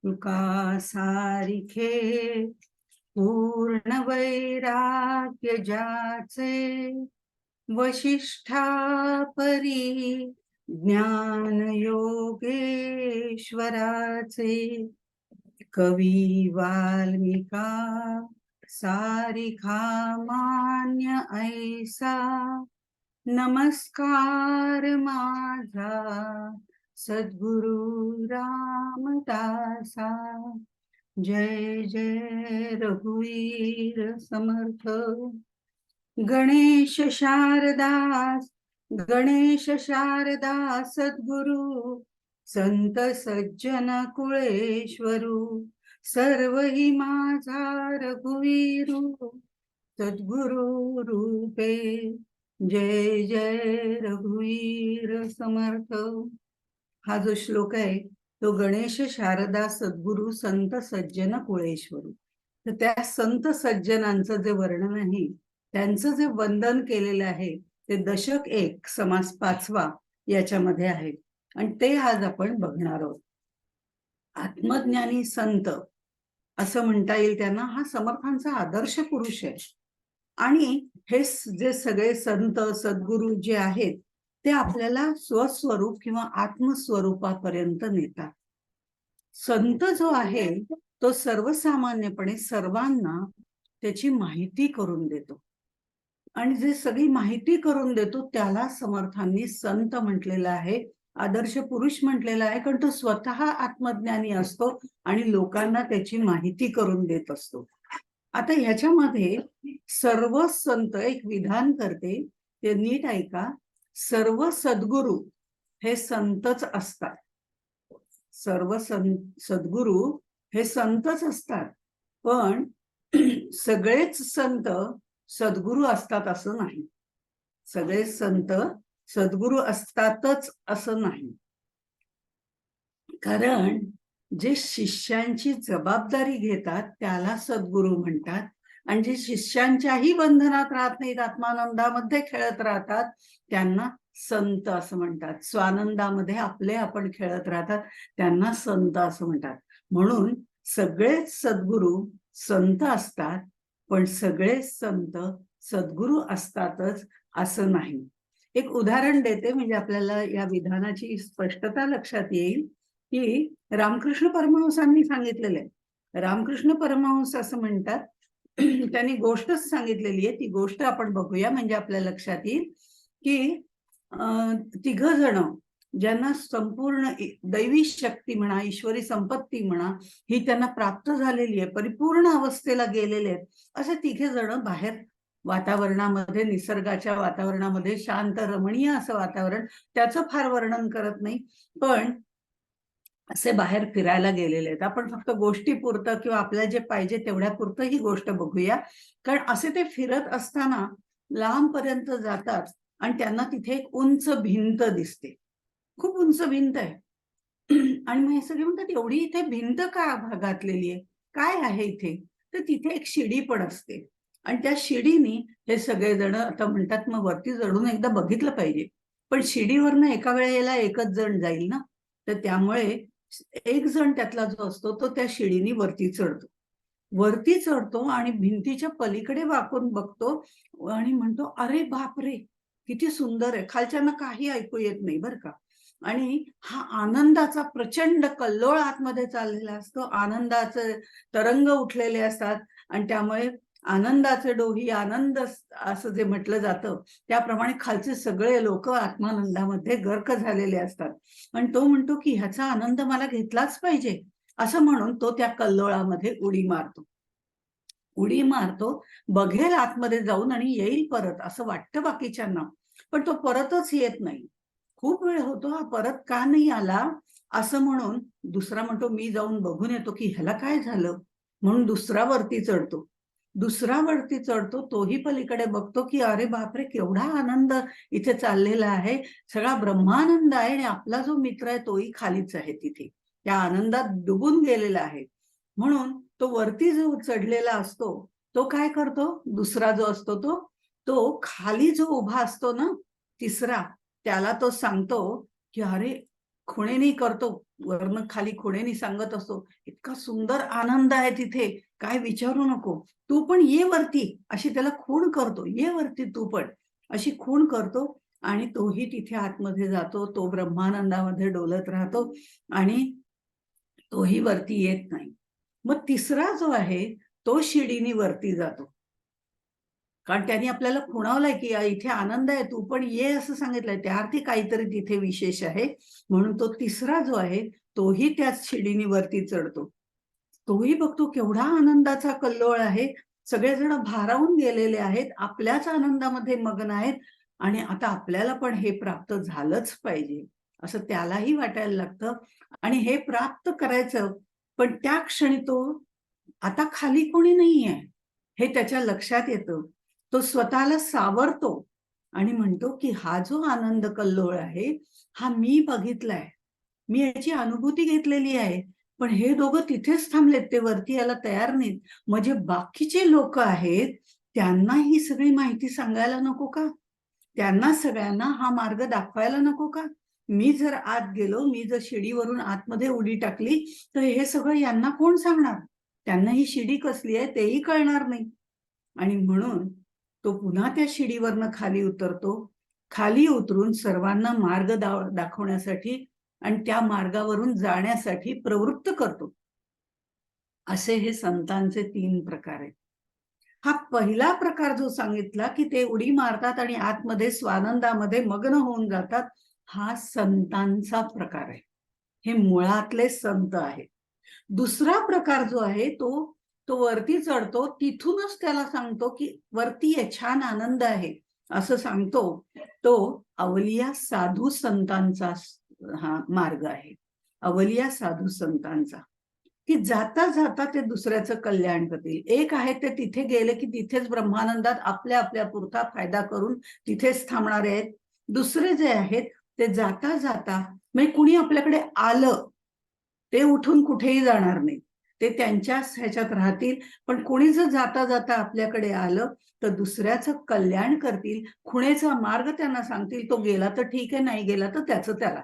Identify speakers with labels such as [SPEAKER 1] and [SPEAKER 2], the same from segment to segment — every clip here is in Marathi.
[SPEAKER 1] तुका सारिखे पूर्ण वैराग्य ज्याचे वशिष्ठा परी ज्ञान योगेश्वराचे कवी वाल्मिका सारिखा मान्य ऐसा नमस्कार माझा सद्गुरु रामदासा. जय जय रघुवीर समर्थ. गणेश शारदास गणेश शारदा सद्गुरु संत सज्जन कुळेश्वरू सर्व ही माझा रघुवीरू सद्गुरु रूपे. जय जय रघुवीर समर्थ. हा जो श्लोक आहे तो गणेश शारदा सद्गुरु संत सज्जन कुळेश्वरू. तर त्या संत सज्जनांचं जे वर्णन आहे, त्यांचं जे वंदन केलेलं आहे ते दशक 1 समास 5वा याच्यामध्ये आहे आणि ते आज आपण बघणार आहोत. आत्मज्ञानी संत असं म्हणता येईल त्यांना. हा समर्थांचा आदर्श पुरुष आहे आणि हे जे सगळे संत सद्गुरू जे आहेत ते आपल्याला स्वस्वरूप किंवा आत्मस्वरूपापर्यंत नेतात. संत जो आहे तो सर्वसामान्यपणे सर्वांना त्याची माहिती करून देतो आणि जे सगळी माहिती करून देतो त्याला समर्थांनी संत म्हटलेलं आहे, आदर्श पुरुष म्हटलेला आहे, कारण तो स्वतः आत्मज्ञानी असतो आणि लोकांना त्याची माहिती करून देत असतो. आता ह्याच्यामध्ये सर्व संत एक विधान करते, ते नीट ऐका. सर्व सद्गुरू हे संतच असतात. सर्व सद्गुरू हे संतच असतात, पण सगळेच संत सद्गुरू असतात असं नाही. सगळे संत सद्गुरू असतातच असं नाही. कारण जे शिष्यांची जबाबदारी घेतात त्याला सद्गुरू म्हणतात आणि जे शिष्यांच्याही बंधनात राहत नाहीत, आत्मानंदामध्ये खेळत राहतात, त्यांना संत असं म्हणतात. स्वानंदामध्ये आपले आपण खेळत राहतात त्यांना संत असं म्हणतात. म्हणून सगळेच सद्गुरू संत असतात, पण सगळे संत सद्गुरू असतातच असं नाही. एक उदाहरण देते म्हणजे आपल्याला या विधानाची स्पष्टता लक्षात येईल की रामकृष्ण परमहंसांनी सांगितलेलं आहे. रामकृष्ण परमहंस असं म्हणतात, त्यांनी गोष्टच सांगितलेली आहे, ती गोष्ट आपण बघूया म्हणजे आपल्या लक्षात येईल की 3 जण ज्यांना संपूर्ण दैवी शक्ती म्हणा, ईश्वरी संपत्ती म्हणा, ही त्यांना प्राप्त झालेली आहे, परिपूर्ण अवस्थेला गेलेले आहेत. असे 3 जण बाहेर वातावरणामध्ये, निसर्गाच्या वातावरणामध्ये, शांत रमणीय असं वातावरण, त्याचं फार वर्णन करत नाही, पण असे बाहेर फिरायला गेलेले आहेत. आपण फक्त गोष्टी पुरतं किंवा आपल्याला जे पाहिजे तेवढ्या पुरतं ही गोष्ट बघूया. कारण असे ते फिरत असताना लांबपर्यंत जातात आणि त्यांना तिथे एक उंच भिंत दिसते. खूप उंच भिंत आहे आणि मग हे सगळे म्हणतात, एवढी इथे भिंत का घातलेली आहे, काय आहे इथे? तर तिथे एक शिडी पण असते आणि त्या शिडीनी हे सगळेजण आता म्हणतात मग वरती चढून एकदा बघितलं पाहिजे, पण शिडीवरनं एका वेळेला एकच जण जाईल ना, तर त्यामुळे एक जण त्यातला जो असतो तो त्या शिडीनी वरती चढतो. वरती चढतो आणि भिंतीच्या पलीकडे वाकून बघतो आणि म्हणतो, अरे बापरे, किती सुंदर आहे. खालच्यांना काही ऐकू येत नाही बरं का. आणि हा आनंदाचा प्रचंड कल्लोळ आतमध्ये चाललेला असतो. आनंदाचे तरंग उठलेले असतात आणि त्यामुळे आनंदाचे डोही, आनंद असं जे म्हटलं जातं त्याप्रमाणे खालचे सगळे लोक आत्मानंदामध्ये गर्क झालेले असतात. आणि तो म्हणतो की ह्याचा आनंद मला घेतलाच पाहिजे, असं म्हणून तो त्या कल्लोळामध्ये उडी मारतो. उडी मारतो, बघेल आतमध्ये जाऊन आणि येईल परत असं वाटतं बाकीच्यांना, पण तो परतच येत नाही. खूप वेळ होतो, हा परत का नाही आला असं म्हणून दुसरा म्हणतो, मी जाऊन बघून येतो की ह्याला काय झालं. म्हणून दुसरा वरती चढतो. दुसरा वरती चढतो, तोही पलीकडे बघतो की अरे बापरे, केवढा आनंद इथे चाललेला आहे, सगळा ब्रह्मानंद आहे आणि आपला जो मित्र आहे तोही खालीच आहे, तिथे त्या आनंदात डुबून गेलेला आहे. म्हणून तो वरती जो चढलेला असतो तो काय करतो, दुसरा जो असतो तो खाली जो उभा असतो ना तिसरा, त्याला तो सांगतो की अरे खुणेनी करतो, वरनं खाली खुणेनी सांगत असतो, इतका सुंदर आनंद आहे तिथे, काय विचारू नको, तू पण ये वरती, अशी त्याला खूण करतो, ये वरती तू पण, अशी खूण करतो. आणि तोही तिथे आतमध्ये जातो, तो ब्रह्मानंदामध्ये डोलत राहतो आणि तोही वरती येत नाही. मग तिसरा जो आहे तो शिडीनी वरती जातो, कारण त्यांनी आपल्याला खुणावलंय की इथे आनंद आहे, तू पण ये असं सांगितलंय, त्या अर्थी काहीतरी तिथे विशेष आहे. म्हणून तो तिसरा जो आहे तोही त्याच शिडीनी वरती चढतो. तोही बघतो केवढा आनंदाचा कल्लोळ आहे, सगळेजण भारावून गेलेले आहेत, आपल्याच आनंदामध्ये मग्न आहेत आणि आता आपल्याला पण हे प्राप्त झालंच पाहिजे असं त्यालाही वाटायला लागतं. आणि हे प्राप्त करायचं, पण त्या क्षणी तो आता खाली कोणी नाहीये हे त्याच्या लक्षात येतं. तो स्वतःला सावरतो आणि म्हणतो की हा जो आनंद कल्लोळ आहे, हा मी बघितलाय, मी याची अनुभूती घेतलेली आहे. पण हे दोघं तिथेच थांबलेत, ते वरती यायला तयार नाहीत. म्हणजे बाकीचे लोक आहेत, त्यांना ही सगळी माहिती सांगायला नको का? त्यांना सगळ्यांना हा मार्ग दाखवायला नको का? मी जर आत गेलो, मी जर शिडीवरून आतमध्ये उडी टाकली, तर हे सगळं यांना कोण सांगणार? त्यांना ही शिडी कसली आहे तेही कळणार नाही. आणि म्हणून तो पुन्हा त्या शिडीवरनं खाली उतरतो. खाली उतरून सर्वांना मार्ग दाखवण्यासाठी आणि त्या मार्गावरून जाण्यासाठी प्रवृत्त करतो. असे हे संतांचे 3 प्रकार आहेत. हा पहिला प्रकार जो सांगितला की ते उडी मारतात आणि आतमध्ये स्वानंदामध्ये मग्न होऊन जातात, हा संतांचा प्रकार आहे. हे मुळातले संत आहेत. दुसरा प्रकार जो आहे तो वरती चढतो, तिथूनच त्याला सांगतो की वरती आहे, छान आनंद आहे असं सांगतो. तो अवलिया साधू संतांचा हा मार्ग आहे. अवलिया साधू संतांचा, की जाता जाता ते दुसऱ्याचं कल्याण करतील. एक आहे ते तिथे गेले की तिथेच ब्रह्मानंदात आपल्या आपल्या पुरता फायदा करून तिथेच थांबणारे आहेत. दुसरे जे आहेत ते जाता जाता, म्हणजे कुणी आपल्याकडे आलं, ते उठून कुठेही जाणार नाही, ते त्यांच्याच ह्याच्यात राहतील. पण कोणी जर जाता जाता आपल्याकडे आलं तर दुसऱ्याचं कल्याण करतील, खुणेचा मार्ग त्यांना सांगतील, तो गेला तर ठीक आहे, नाही गेला तर त्याचं त्याला,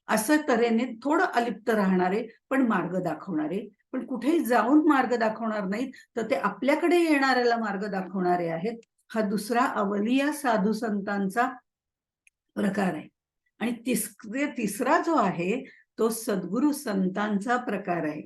[SPEAKER 1] असं तऱ्हेने थोडं अलिप्त राहणारे पण मार्ग दाखवणारे, पण कुठेही जाऊन मार्ग दाखवणार नाहीत, तर ते आपल्याकडे येणाऱ्याला मार्ग दाखवणारे आहेत. हा दुसरा अवलिया साधू संतांचा प्रकार आहे. आणि तिसरा जो आहे तो सद्गुरु संतांचा प्रकार आहे.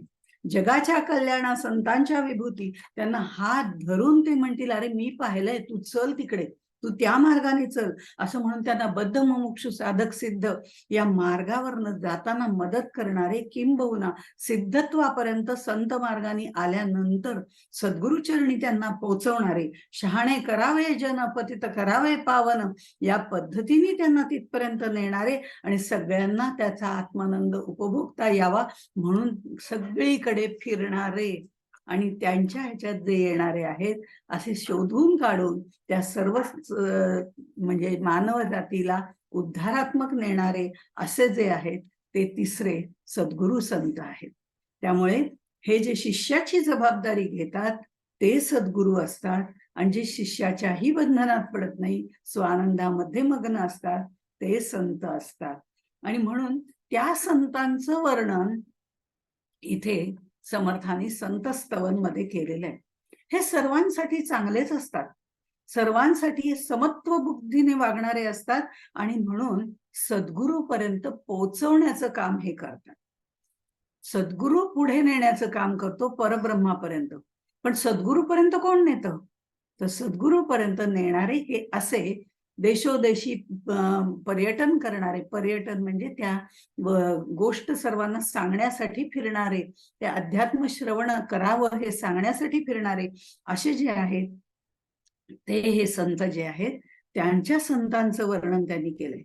[SPEAKER 1] जगाच्या कल्याणा संतांच्या विभूती, त्यांना हात धरून ते म्हणतील, अरे मी पाहिलंय, तू चल तिकडे, तू त्या मार्गाने चल, असं म्हणून त्यांना बद्ध मुमुक्षु साधक सिद्ध या मार्गावरनं जाताना मदत करणारे, किंबहुना सिद्धत्वापर्यंत संत मार्गाने आल्यानंतर सद्गुरुचरणी त्यांना पोहोचवणारे, शहाणे करावे जन पतित करावे पावन, या पद्धतीने त्यांना तिथपर्यंत नेणारे आणि सगळ्यांना त्याचा आत्मानंद उपभोगता यावा म्हणून सगळीकडे फिरणारे आणि त्यांच्या ह्याच्यात जे येणारे आहेत असे शोधून काढून त्या सर्व म्हणजे मानव जातीला उद्धारात्मक नेणारे असे जे आहेत ते तिसरे सद्गुरु संत आहेत. त्यामुळे हे जे शिष्याची जबाबदारी घेतात ते सद्गुरु असतात आणि जे शिष्याच्याही बंधनात पडत नाही, स्वानंदामध्ये मग्न असतात, ते संत असतात. आणि म्हणून त्या संतांचं वर्णन इथे समर्थांनी संत स्तवन मध्ये केलेलं आहे. हे सर्वांसाठी चांगलेच असतात, सर्वांसाठी समत्व बुद्धीने वागणारे असतात आणि म्हणून सद्गुरूपर्यंत पोहोचवण्याचं काम हे करतात. सद्गुरू पुढे नेण्याचं काम करतो परब्रह्मापर्यंत. पण सद्गुरूपर्यंत कोण नेतं? तर सद्गुरूपर्यंत नेणारे हे असे देशोदेशी पर्यटन करणारे, पर्यटन म्हणजे त्या गोष्ट सर्वांना सांगण्यासाठी फिरणारे, ते अध्यात्म श्रवण करावं हे सांगण्यासाठी फिरणारे असे जे आहेत ते हे संत जे आहेत त्यांच्या संतांचं वर्णन त्यांनी केलंय.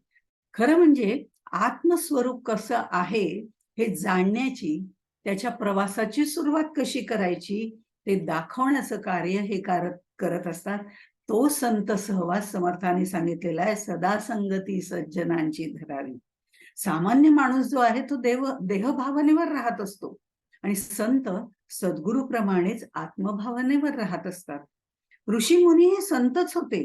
[SPEAKER 1] खरं म्हणजे आत्मस्वरूप कसं आहे हे जाणण्याची, त्याच्या प्रवासाची सुरुवात कशी करायची ते दाखवण्याचं कार्य हे करत असतात. तो संत सहवास समर्थाने सांगितलेला आहे, सदा संगती सज्जनांची धरावी. सामान्य माणूस जो आहे तो देहभावनेवर राहत असतो आणि संत सद्गुरूप्रमाणेच आत्मभावनेवर राहत असतात. ऋषी मुनी हे संतच होते,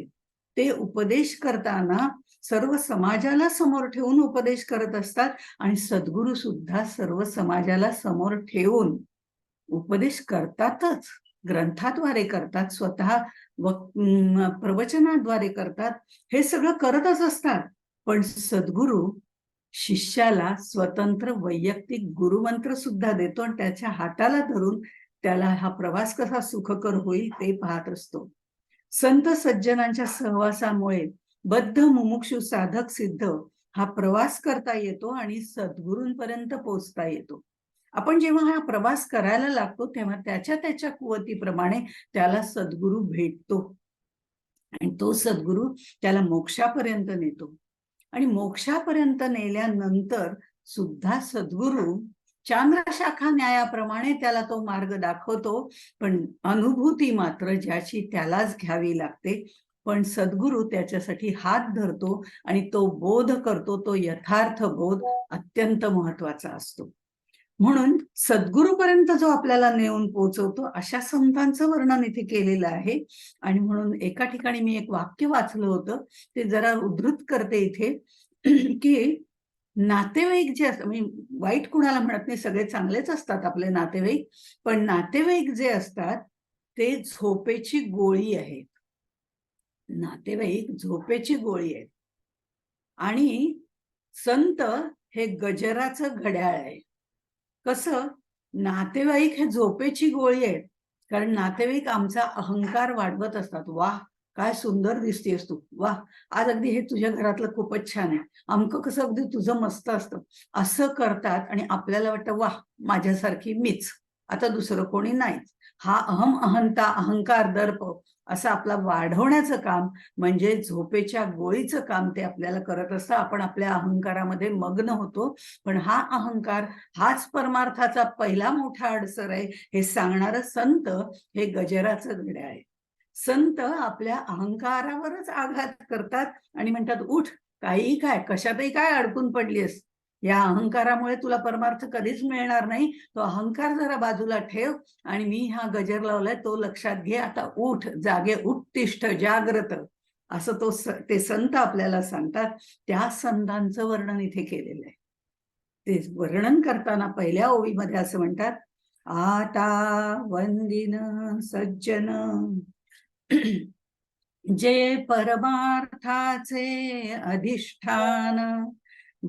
[SPEAKER 1] ते उपदेश करताना सर्व समाजाला समोर ठेवून उपदेश करत असतात आणि सद्गुरू सुद्धा सर्व समाजाला समोर ठेवून उपदेश करतातच, ग्रंथाद्वारे करतात, स्वतः प्रवचनाद्वारे करतात, हे सगळं करतच असतात. पण सद्गुरू शिष्याला स्वतंत्र वैयक्तिक गुरुमंत्र सुद्धा देतो आणि त्याच्या हाताला धरून त्याला हा प्रवास कसा सुखकर होईल ते पाहत असतो. संत सज्जनांच्या सहवासामुळे बद्ध मुमुक्षु साधक सिद्ध हा प्रवास करता येतो आणि सद्गुरूंपर्यंत पोहोचता येतो. आपण जेव्हा हा प्रवास करायला लागतो तेव्हा त्याच्या कुवतीप्रमाणे त्याला सद्गुरू भेटतो आणि तो सद्गुरू त्याला मोक्षापर्यंत नेतो. आणि मोक्षापर्यंत नेल्यानंतर सुद्धा सद्गुरू चांद्रशाखा न्यायाप्रमाणे त्याला तो मार्ग दाखवतो, पण अनुभूती मात्र ज्याची त्यालाच घ्यावी लागते. पण सद्गुरू त्याच्यासाठी हात धरतो आणि तो बोध करतो, तो यथार्थ बोध अत्यंत महत्वाचा असतो. म्हणून सद्गुरूपर्यंत जो आपल्याला नेऊन पोहोचवतो अशा संतांचं वर्णन इथे केलेलं आहे. आणि म्हणून एका ठिकाणी मी एक वाक्य वाचलं होतं, ते जरा उद्धृत करते इथे की नातेवाईक जे असतात, म्हणजे वाईट कुणाला म्हणत नाही, सगळे चांगलेच असतात आपले नातेवाईक, पण नातेवाईक जे असतात ते झोपेची गोळी आहेत. नातेवाईक झोपेची गोळी आहेत आणि संत हे गजराचं घड्याळ आहे. कसं, नातेवाईक हे झोपेची गोळी आहेत, कारण नातेवाईक आमचा अहंकार वाढवत असतात. वाह, काय सुंदर दिसतेस तू, वाह, आज अगदी हे तुझ्या घरातलं खूपच छान आहे, अमकं कसं अगदी तुझं मस्त असतं, असं करतात आणि आपल्याला वाटतं वाह, माझ्यासारखी मीच, आता दुसरं कोणी नाहीच. हा अहंता, अहंकार, दर्प असं आपला वाढवण्याचं काम म्हणजे झोपेच्या गोळीचं काम ते आपल्याला करत असतं. आपण आपल्या अहंकारामध्ये मग्न होतो, पण हा अहंकार हाच परमार्थाचा पहिला मोठा अडसर आहे हे सांगणारं संत हे गजराचं घड्याळ आहे. संत आपल्या अहंकारावरच आघात करतात आणि म्हणतात, उठ, काही काय, कशातही काय अडकून पडलीस, या अहंकारामुळे तुला परमार्थ कधीच मिळणार नाही, तो अहंकार जरा बाजूला ठेव आणि मी हा गजर लावलाय तो लक्षात घे, आता उठ, जागे, उत्तिष्ठ, जाग्रत, असं ते संत आपल्याला सांगतात. त्या संतांचं वर्णन इथे केलेलं आहे. ते वर्णन करताना पहिल्या ओळीमध्ये असं म्हणतात, आता वंदिन सज्जन जे परमार्थाचे अधिष्ठान,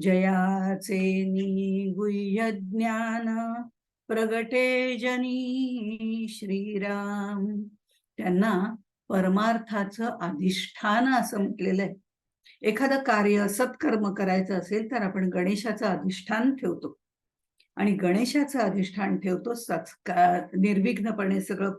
[SPEAKER 1] जयाचे निगुह्य ज्ञान, प्रगटे जनी श्रीराम. त्यांना परमार्थाचं अधिष्ठान असं म्हटलेलं आहे. एखादं कार्य, सत्कर्म करायचं असेल तर आपण गणेशाचं अधिष्ठान ठेवतो आणि गणेशाचं अधिष्ठान ठेवतो निर्विघ्नपणे सगळं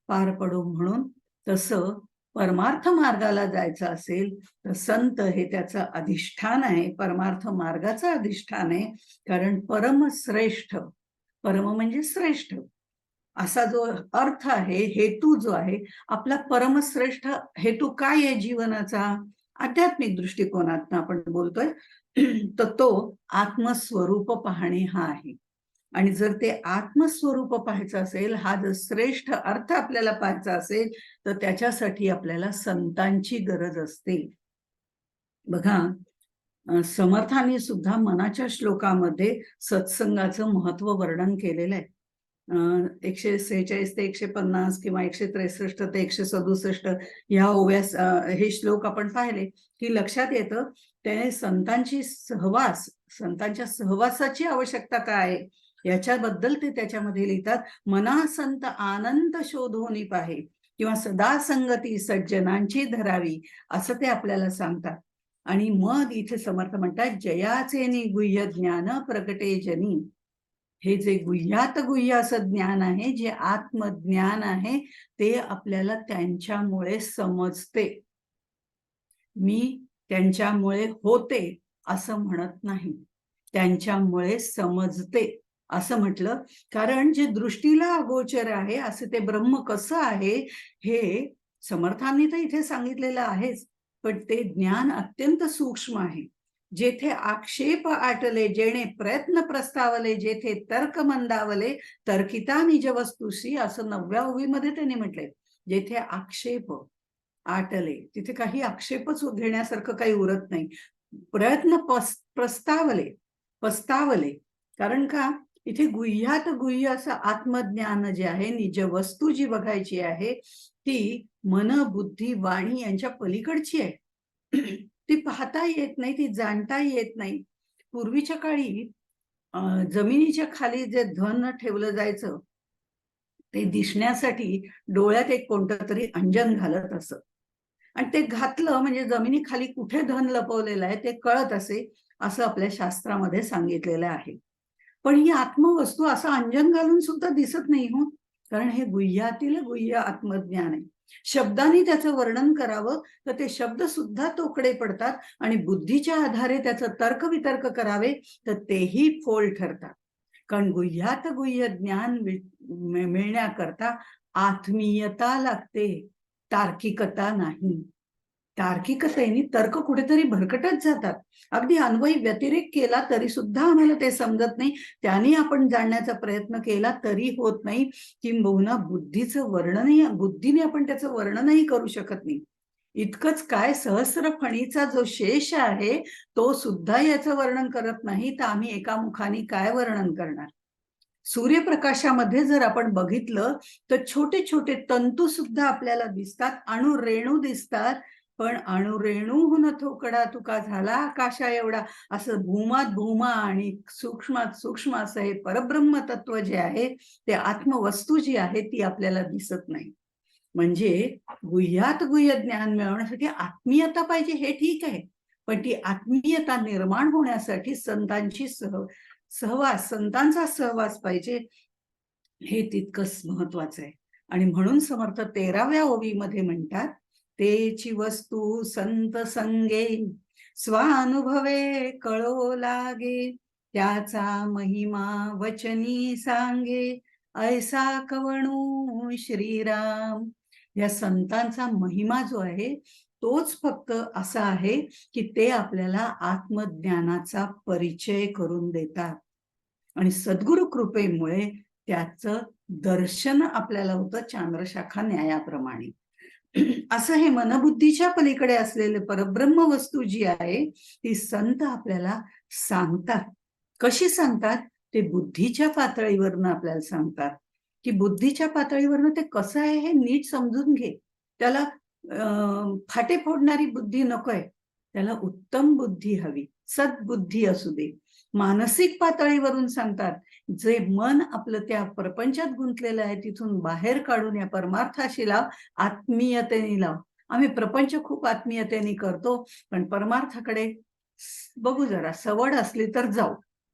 [SPEAKER 1] पार पडो म्हणून. तसं परमार्थ मार्गाला जायचं असेल तर संत हे त्याचं अधिष्ठान आहे, परमार्थ मार्गाचं अधिष्ठान आहे. कारण परमश्रेष्ठ, परम म्हणजे श्रेष्ठ असा जो अर्थ आहे, हेतू जो आहे आपला, परमश्रेष्ठ हेतू काय आहे जीवनाचा, आध्यात्मिक दृष्टिकोनातून आपण बोलतोय, तर तो आत्मस्वरूप पाहणे हा आहे. आणि जर ते आत्मस्वरूप पाहायचं असेल, हा जर श्रेष्ठ अर्थ आपल्याला पाहायचा असेल तर त्याच्यासाठी आपल्याला संतांची गरज असते. बघा, समर्थांनी सुद्धा मनाच्या श्लोकामध्ये सत्संगाचं महत्व वर्णन केलेलं आहे. 146 ते 150 किंवा 163 ते 167 ह्या ओव्यास हे श्लोक आपण पाहिले की लक्षात येतं त्याने संतांच्या सहवासाची आवश्यकता काय याच्याबद्दल ते त्याच्यामध्ये लिहितात. मना संत आनंद शोधोनी पाहे किंवा सदा संगती सज्जनांची धरावी असं ते आपल्याला सांगतात. आणि मग इथे समर्थ म्हणतात, जयाचे निगुह्य ज्ञान प्रगटे जनी. हे जे गुह्यात गुह्य असं ज्ञान आहे, जे आत्मज्ञान आहे, ते आपल्याला त्यांच्यामुळे समजते. मी त्यांच्यामुळे होते असं म्हणत नाही, त्यांच्यामुळे समजते असं म्हटलं. कारण जे दृष्टीला अगोचर आहे असं ते ब्रह्म कसं आहे हे समर्थांनी तर इथे सांगितलेलं आहेच, पण ते ज्ञान अत्यंत सूक्ष्म आहे. जेथे आक्षेप आटले, जेणे प्रयत्न प्रस्तावले, जेथे तर्क मंदावले, तर्किता निज वस्तुशी, असं 9व्या ओवीमध्ये त्यांनी म्हटलंय. जेथे आक्षेप, आटले. तिथे काही आक्षेपच घेण्यासारखं काही उरत नाही. प्रयत्न पस्तावले. कारण का, इथे गुह्यात गुह्य असं आत्मज्ञान जे आहे, निज वस्तू जी बघायची आहे, ती मन, बुद्धी, वाणी यांच्या पलीकडची आहे. ती पाहता येत नाही, ती जाणता येत नाही. पूर्वीच्या काळी जमिनीच्या खाली जे धन ठेवलं जायचं, ते दिसण्यासाठी डोळ्यात एक कोणतं तरी अंजन घालत असत. आणि ते घातलं म्हणजे जमिनीखाली कुठे धन लपवलेलं आहे ते कळत असे, असं आपल्या शास्त्रामध्ये सांगितलेलं आहे. पण ही आत्मवस्तू असं अंजन घालून सुद्धा दिसत नाही हो, कारण हे गुह्यातील गुह्य आत्मज्ञान आहे. शब्दांनी त्याचं वर्णन करावं तर ते शब्द सुद्धा तोकडे पडतात, आणि बुद्धीच्या आधारे त्याचं तर्कवितर्क करावे तर तेही फोल ठरतात. कारण गुह्यात गुह्य ज्ञान मिळण्याकरता आत्मीयता लागते, तार्किकता नाही. तार्किकतेने तर्क कुठेतरी भरकटत जातात. अगदी अन्वयी व्यतिरेक केला तरी सुद्धा आम्हाला ते समजत नाही. त्याने आपण जाणण्याचा प्रयत्न केला तरी होत नाही. किंबहुना बुद्धीने आपण त्याचं वर्णनही करू शकत नाही. इतकंच काय, सहस्र फणीचा जो शेष आहे तो सुद्धा याचं वर्णन करत नाही, तर आम्ही एका मुखाने काय वर्णन करणार? सूर्यप्रकाशामध्ये जर आपण बघितलं तर छोटे छोटे तंतू सुद्धा आपल्याला दिसतात, अणुरेणू दिसतात. पण अणुरेणूहून थोकडा तुका झाला आकाशा एवढा, असं भूमात भूमा आणि सूक्ष्मात सूक्ष्म असं हे परब्रह्म तत्व जे आहे, ते आत्मवस्तू जी आहे ती आपल्याला दिसत नाही. म्हणजे गुह्यात गुह्य ज्ञान मिळवण्यासाठी आत्मीयता पाहिजे, हे ठीक आहे. पण ती आत्मीयता निर्माण होण्यासाठी संतांचा सहवास पाहिजे, हे तितकंच महत्वाचं आहे. आणि म्हणून समर्थ 13व्या ओवीमध्ये म्हणतात, तेची वस्तू संत संगे स्वानुभवे कळो लागे, त्याचा महिमा वचनी सांगे, ऐसा कवणू श्रीराम. या संतांचा महिमा जो आहे तोच फक्त असा आहे की ते आपल्याला आत्मज्ञानाचा परिचय करून देतात, आणि सद्गुरु कृपेमुळे त्याचं दर्शन आपल्याला होतं चांद्रशाखा न्यायाप्रमाणे. असं हे मनबुद्धीच्या पलीकडे असलेले परब्रह्म वस्तू जी आहे ती संत आपल्याला सांगतात. कशी सांगतात? ते बुद्धीच्या पातळीवरनं आपल्याला सांगतात, की बुद्धीच्या पातळीवरनं ते कसं आहे हे नीट समजून घे. त्याला फाटे फोडणारी बुद्धी नकोय, त्याला उत्तम बुद्धी हवी, सद्बुद्धी असू दे. मानसिक पातळीवरून सांगतात, जे मन आपलं त्या प्रपंचात गुंतलेलं आहे तिथून बाहेर काढून या परमार्थाशी लाव, आत्मीयतेने लाव. आम्ही प्रपंच खूप आत्मीयतेने करतो, पण परमार्थाकडे बघू जरा, सवड असली तर जाऊ.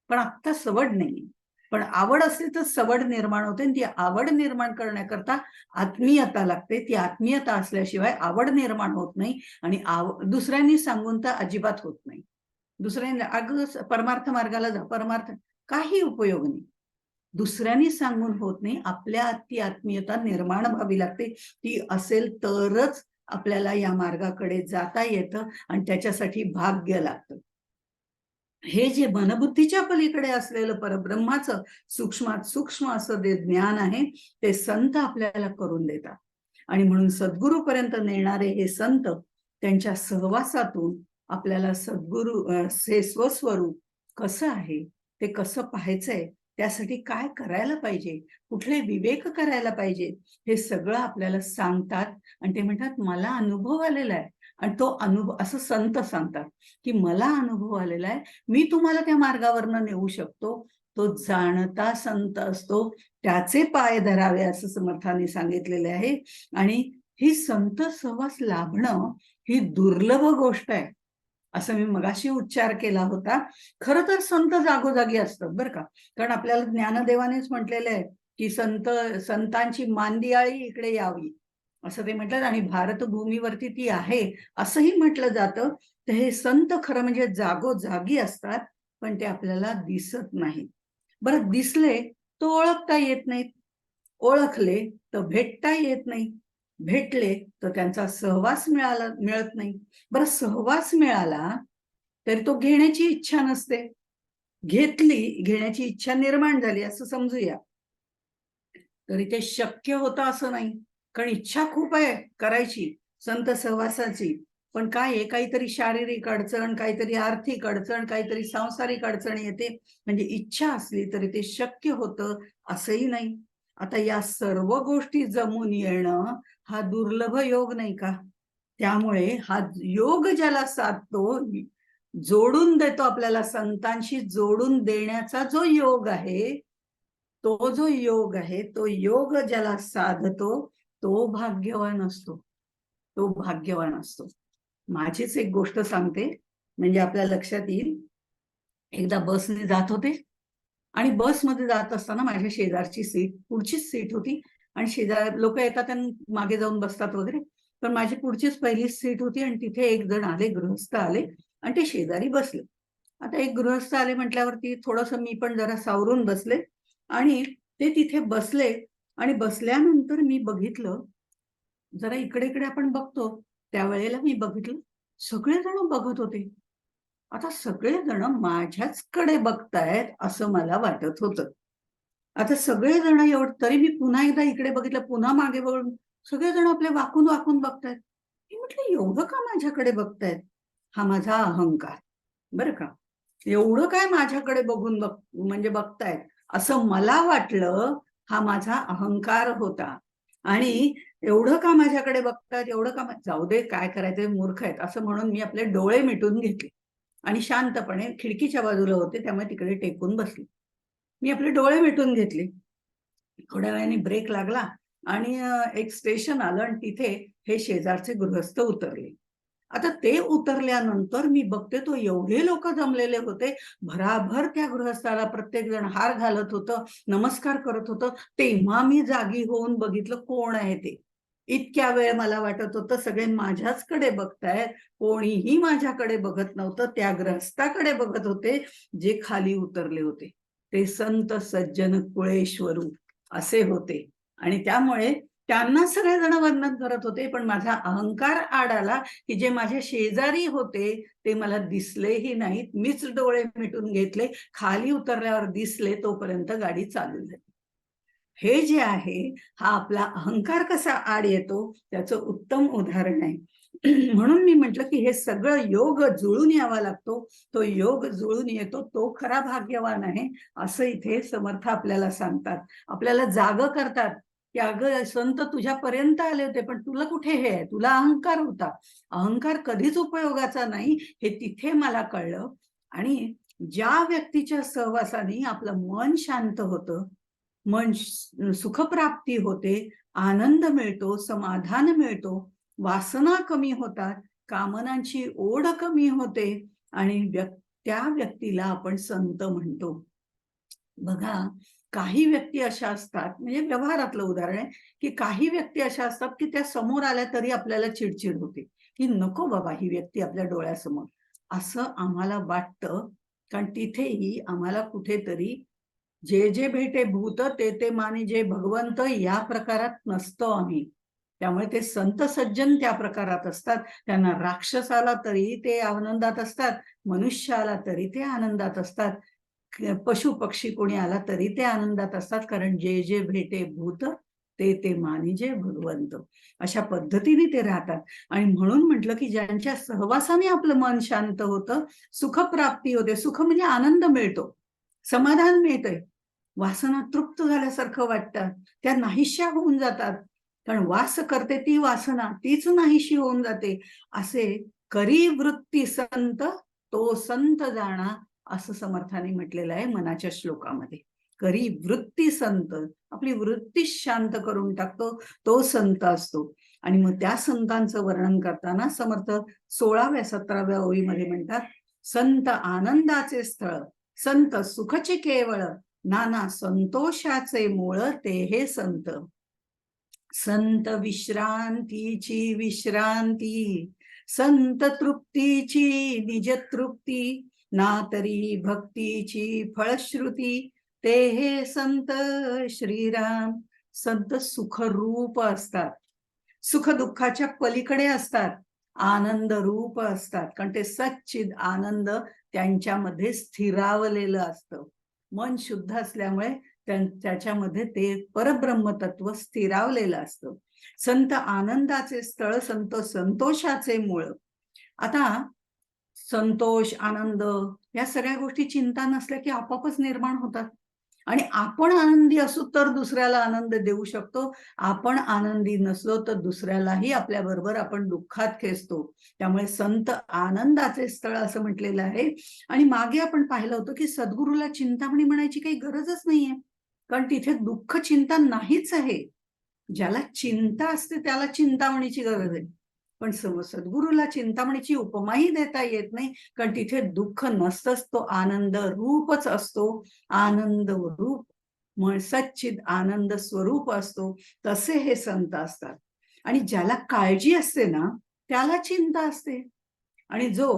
[SPEAKER 1] पण आत्ता सवड नाही, पण आवड असली तर सवड निर्माण होते, आणि ती आवड निर्माण करण्याकरता आत्मीयता लागते. ती आत्मीयता असल्याशिवाय आवड निर्माण होत नाही, आणि दुसऱ्यांनी सांगून तर अजिबात होत नाही. दुसऱ्यांनी अगं परमार्थ मार्गाला जा, परमार्थ, काही उपयोग नाही. दुसऱ्यांनी सांगून होत नाही, आपल्या ती आत्मीयता निर्माण व्हावी लागते. ती असेल तरच आपल्याला या मार्गाकडे जाता येतं, आणि त्याच्यासाठी भाग्य लागतं. हे जे मनबुद्धीच्या पलीकडे असलेलं परब्रह्माचं सूक्ष्मात सूक्ष्म असं जे ज्ञान आहे ते संत आपल्याला करून देतात. आणि म्हणून सद्गुरूपर्यंत नेणारे हे संत, त्यांच्या सहवासातून आपल्याला सद्गुरू हे स्वस्वरूप कसं आहे, ते कसं पाहायचंय, त्यासाठी काय करायला पाहिजे, कुठले विवेक करायला पाहिजे, हे सगळं आपल्याला सांगतात. आणि ते म्हणतात, मला अनुभव आलेला आहे. आणि तो अनुभव असं संत सांगतात की मला अनुभव आलेला आहे, मी तुम्हाला त्या मार्गावरनं नेऊ शकतो. तो जाणता संत असतो, त्याचे पाय धरावे, असं समर्थांनी सांगितलेले आहे. आणि ही संत सहवास लाभणं ही दुर्लभ गोष्ट आहे, असं मी मगाशी उच्चार केला होता. खरं तर संत जागोजागी असतात बरं का, कारण आपल्याला ज्ञानदेवानेच म्हटलेलं आहे की संतांची मांदियाळी इकडे यावी, असं ते म्हणतात. आणि भारतभूमीवरती ती आहे असंही म्हटलं जातं. तर हे संत खरं म्हणजे जागोजागी असतात, पण ते आपल्याला दिसत नाही. बरं, दिसले तर ओळखता येत नाहीत, ओळखले तर भेटता येत नाही, भेटले तर त्यांचा सहवास मिळत नाही. बरं, सहवास मिळाला तरी तो घेण्याची इच्छा नसते, घेण्याची इच्छा निर्माण झाली असं समजूया, तरी ते शक्य होतं असं नाही, कारण इच्छा खूप आहे करायची, संत सहवासाची. पण काय आहे, काहीतरी शारीरिक अडचण, काहीतरी आर्थिक अडचण, काहीतरी सांसारिक अडचण येते. म्हणजे इच्छा असली तरी ते शक्य होतं असंही नाही. आता या सर्व गोष्टी जमून येणं हा दुर्लभ योग नाही का? त्यामुळे हा योग ज्याला साधतो, जोडून देतो, आपल्याला संतांशी जोडून देण्याचा जो योग आहे, तो जो योग आहे, तो योग ज्याला साधतो तो भाग्यवान असतो. तो भाग्यवान असतो. माझीच एक गोष्ट सांगते, म्हणजे आपल्या लक्षात येईल. एकदा बसने जात होते आणि बसमध्ये जात असताना माझ्या शेजारची सीट, पुढचीच सीट होती, आणि शेजार लोक येतात आणि मागे जाऊन बसतात वगैरे. पण माझी पुढचीच पहिलीच सीट होती आणि तिथे एक जण आले, गृहस्थ आले आणि ते शेजारी बसले. आता एक गृहस्थ आले म्हटल्यावरती थोडस मी पण जरा सावरून बसले आणि ते तिथे बसले. आणि बसल्यानंतर मी बघितलं, जरा इकडे इकडे आपण बघतो, त्यावेळेला मी बघितलं सगळेजण बघत होते. आता सगळेजण माझ्याचकडे बघतायत असं मला वाटत होतं. आता सगळेजण एवढं, तरी मी पुन्हा एकदा इकडे बघितलं, पुन्हा मागे वळून सगळेजण आपले वाकून वाकून बघतायत. मी म्हटलं एवढं का माझ्याकडे बघतायत? हा माझा अहंकार, बरं का. एवढं काय माझ्याकडे बघून म्हणजे बघतायत असं मला वाटलं, हा माझा अहंकार होता. आणि एवढं का माझ्याकडे बघतायत, एवढं का, जाऊ दे काय करायचं, मूर्ख आहेत असं म्हणून मी आपले डोळे मिटून घेतले आणि शांतपणे खिडकीच्या बाजूला होते त्यामुळे तिकडे टेकून बसले. मी आपले डोळे मिटून घेतले. थोड्या वेळाने ब्रेक लागला आणि एक स्टेशन आलं आणि तिथे हे शेजारचे गृहस्थ उतरले. आता ते उतरल्यानंतर मी बघते तो एवढे लोक जमलेले होते, भराभर त्या गृहस्थाला प्रत्येक जण हार घालत होतं, नमस्कार करत होतं. तेव्हा मी जागी होऊन बघितलं कोण आहे ते. इतक्या वेळ मला वाटत होतं सगळे माझ्याचकडे बघतायत, कोणीही माझ्याकडे बघत नव्हतं, त्या गृहस्थाकडे बघत होते जे खाली उतरले होते. ते संत सज्जन कुळेश्वरू असे होते. आणि त्यामुळे त्यांना सगळेजण वंदन करत होते, पण माझा अहंकार आड आला की जे माझ्या शेजारी होते ते मला दिसलेही नाहीत. मीच डोळे मिटून घेतले, खाली उतरल्यावर दिसले, तोपर्यंत गाडी चालू झाली. हे जे आहे, हा आपला अहंकार कसा आड येतो त्याचं उत्तम उदाहरण आहे. म्हणून मी म्हटलं की हे सगळं योग जुळून यावा लागतो. तो योग जुळून येतो तो खरा भाग्यवान आहे असं इथे समर्थ आपल्याला सांगतात, आपल्याला जाग करतात की अगं संत तुझ्यापर्यंत आले होते, पण तुला कुठे हे आहे, तुला अहंकार होता. अहंकार कधीच उपयोगाचा नाही हे तिथे मला कळलं. आणि ज्या व्यक्तीच्या सहवासाने आपलं मन शांत होतं, मन सुखप्राप्ती होते, आनंद मिळतो, समाधान मिळतो, वासना कमी होतात, कामनांची ओढ कमी होते आणि त्या व्यक्तीला आपण संत म्हणतो. बघा, काही व्यक्ती अशा असतात, म्हणजे व्यवहारातलं उदाहरण आहे की काही व्यक्ती अशा असतात की त्या समोर आल्या तरी आपल्याला चिडचिड होते की नको बाबा ही व्यक्ती आपल्या डोळ्यासमोर, असं आम्हाला वाटतं. कारण तिथेही आम्हाला कुठेतरी जे जे भेटे भूत ते ते माने जे भगवंत, या प्रकारात नसतो आम्ही. त्यामुळे ते संत सज्जन त्या प्रकारात असतात. त्यांना राक्षस आला तरी ते आनंदात असतात, मनुष्य आला तरी ते आनंदात असतात, पशु पक्षी कोणी आला तरी ते आनंदात असतात. कारण जे जे भेटे भूत ते ते मानिजे भगवंत, अशा पद्धतीने ते राहतात. आणि म्हणून म्हटलं की ज्यांच्या सहवासाने आपलं मन शांत होतं, सुखप्राप्ती होते. सुख म्हणजे आनंद मिळतो, समाधान मिळतंय, वासना तृप्त झाल्यासारखं वाटतं, त्या नाहीशा होऊन जातात. कारण वास करते ती वासना, तीच नाहीशी होऊन जाते. असे करी वृत्ती संत, तो संत जाणा, असं समर्थाने म्हटलेलं आहे मनाच्या श्लोकामध्ये. करी वृत्ती संत, आपली वृत्ती शांत करून टाकतो तो संत असतो. आणि मग त्या संतांचं वर्णन करताना समर्थ 16व्या 17व्या ओळीमध्ये म्हणतात, संत आनंदाचे स्थळ, संत सुखचे केवळ, नाना संतोषाचे मूळ ते हे संत. संत विश्रांतीची विश्रांती, संत तृप्तीची निज तृप्ती, ना तरी भक्तीची फळश्रुती, ते हे संत श्रीराम. संत सुखरूप असतात, सुख दुःखाच्या पलीकडे असतात, आनंद रूप असतात. कारण ते सच्चिद आनंद त्यांच्यामध्ये स्थिरावलेलं असतं. मन शुद्ध असल्यामुळे त्याच्यामध्ये ते परब्रह्म तत्व स्थिरावलेलं असतं. संत आनंदाचे स्थळ, संत संतोषाचे मूळ. आता संतोष, आनंद या सगळ्या गोष्टी चिंता नसल्या की आपोआपच निर्माण होतात. आणि आपण आनंदी असू तर दुसऱ्याला आनंद देऊ शकतो. आपण आनंदी नसलो तर दुसऱ्यालाही आपल्या बरोबर आपण दुःखात खेचतो. त्यामुळे संत आनंदाचे स्थळ असं म्हटलेलं आहे. आणि मागे आपण पाहिलं होतं की सद्गुरूला चिंतामणी म्हणायची काही गरजच नाहीये, कारण तिथे दुःख चिंता नाहीच आहे. ज्याला चिंता असते त्याला चिंतामणीची गरज आहे. पण सद्गुरूला चिंतामणीची उपमाही देता येत नाही, कारण तिथे दुःख नसतंच, तो आनंद रूपच असतो. आनंद रूप सच्चिद आनंद स्वरूप असतो. तसे हे संत असतात. आणि ज्याला काळजी असते ना त्याला चिंता असते. आणि जो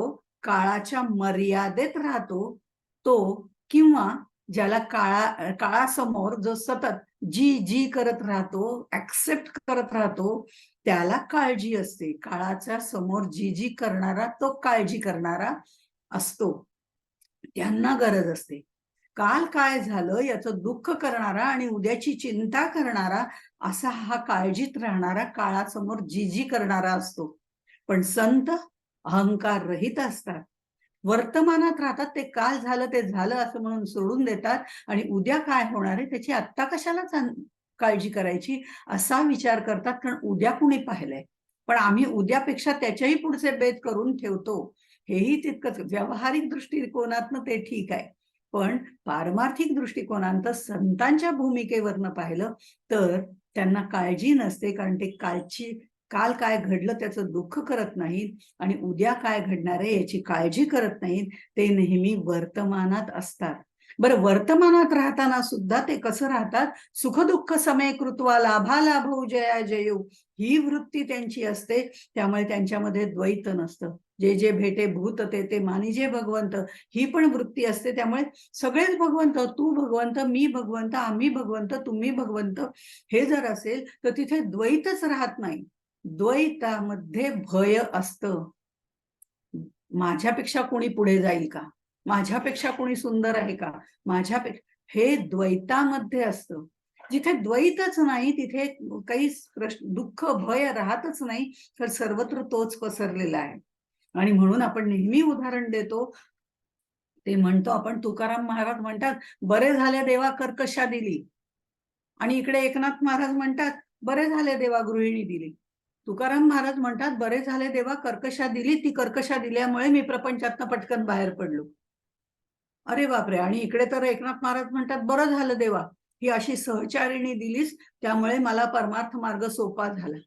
[SPEAKER 1] काळाच्या मर्यादेत राहतो तो, किंवा ज्याला काळासमोर जो सतत जी जी करत राहतो, ऍक्सेप्ट करत राहतो, त्याला काळजी असते. काळाच्या समोर जी जी करणारा तो काळजी करणारा असतो. त्यांना गरज असते. काल काय झालं याचं दुःख करणारा आणि उद्याची चिंता करणारा असा हा काळजीत राहणारा, काळासमोर जी जी करणारा असतो. पण संत अहंकार रहित असतात. वर्तमानात राहतात. ते काल झालं ते झालं असं म्हणून सोडून देतात आणि उद्या काय होणार आहे त्याची आत्ता कशाला काळजी करायची असा विचार करतात, कारण उद्या कुणी पाहिलंय. पण आम्ही उद्यापेक्षा त्याच्याही पुढचे बेत करून ठेवतो. हेही तितकंच व्यावहारिक दृष्टिकोनातनं ते ठीक आहे. पण पारमार्थिक दृष्टिकोनात संतांच्या भूमिकेवरनं पाहिलं तर त्यांना काळजी नसते, कारण ते काल काय घडलं त्याचं दुःख करत नाहीत आणि उद्या काय घडणार आहे याची काळजी करत नाहीत. ते नेहमी वर्तमानात असतात. बरं, वर्तमानात राहताना सुद्धा ते कसं राहतात? सुखदुःख समे कृत्वा लाभा लाभो जया जयू ही वृत्ती त्यांची असते. त्यामुळे त्यांच्यामध्ये द्वैत नसतं. जे जे भेटे भूत ते मानिजे भगवंत ही पण वृत्ती असते. त्यामुळे सगळेच भगवंत, तू भगवंत, मी भगवंत, आम्ही भगवंत, तुम्ही भगवंत हे जर असेल तर तिथे द्वैतच राहत नाही. द्वैतामध्ये भय असतं. माझ्यापेक्षा कोणी पुढे जाईल का? माझ्यापेक्षा कोणी सुंदर आहे का? हे द्वैतामध्ये असतं. जिथे द्वैतच नाही तिथे काही दुःख भय राहतच नाही, तर सर्वत्र तोच पसरलेला आहे. आणि म्हणून आपण नेहमी उदाहरण देतो, ते म्हणतो आपण, तुकाराम महाराज म्हणतात, बरे झाले देवा कर्कशा दिली. आणि इकडे एकनाथ महाराज म्हणतात, बरे झाले देवा गृहिणी दिली. तुकाराम महाराज म्हणतात, बरे झाले देवा कर्कशा दिली, ती कर्कशा दिल्यामुळे मी प्रपंचातनं पटकन बाहेर पडलो. अरे बापरे. आणि इकडे तर एकनाथ महाराज म्हणतात, बरं झालं देवा, ही अशी सहचारिणी दिलीस, त्यामुळे मला परमार्थ मार्ग सोपा झाला.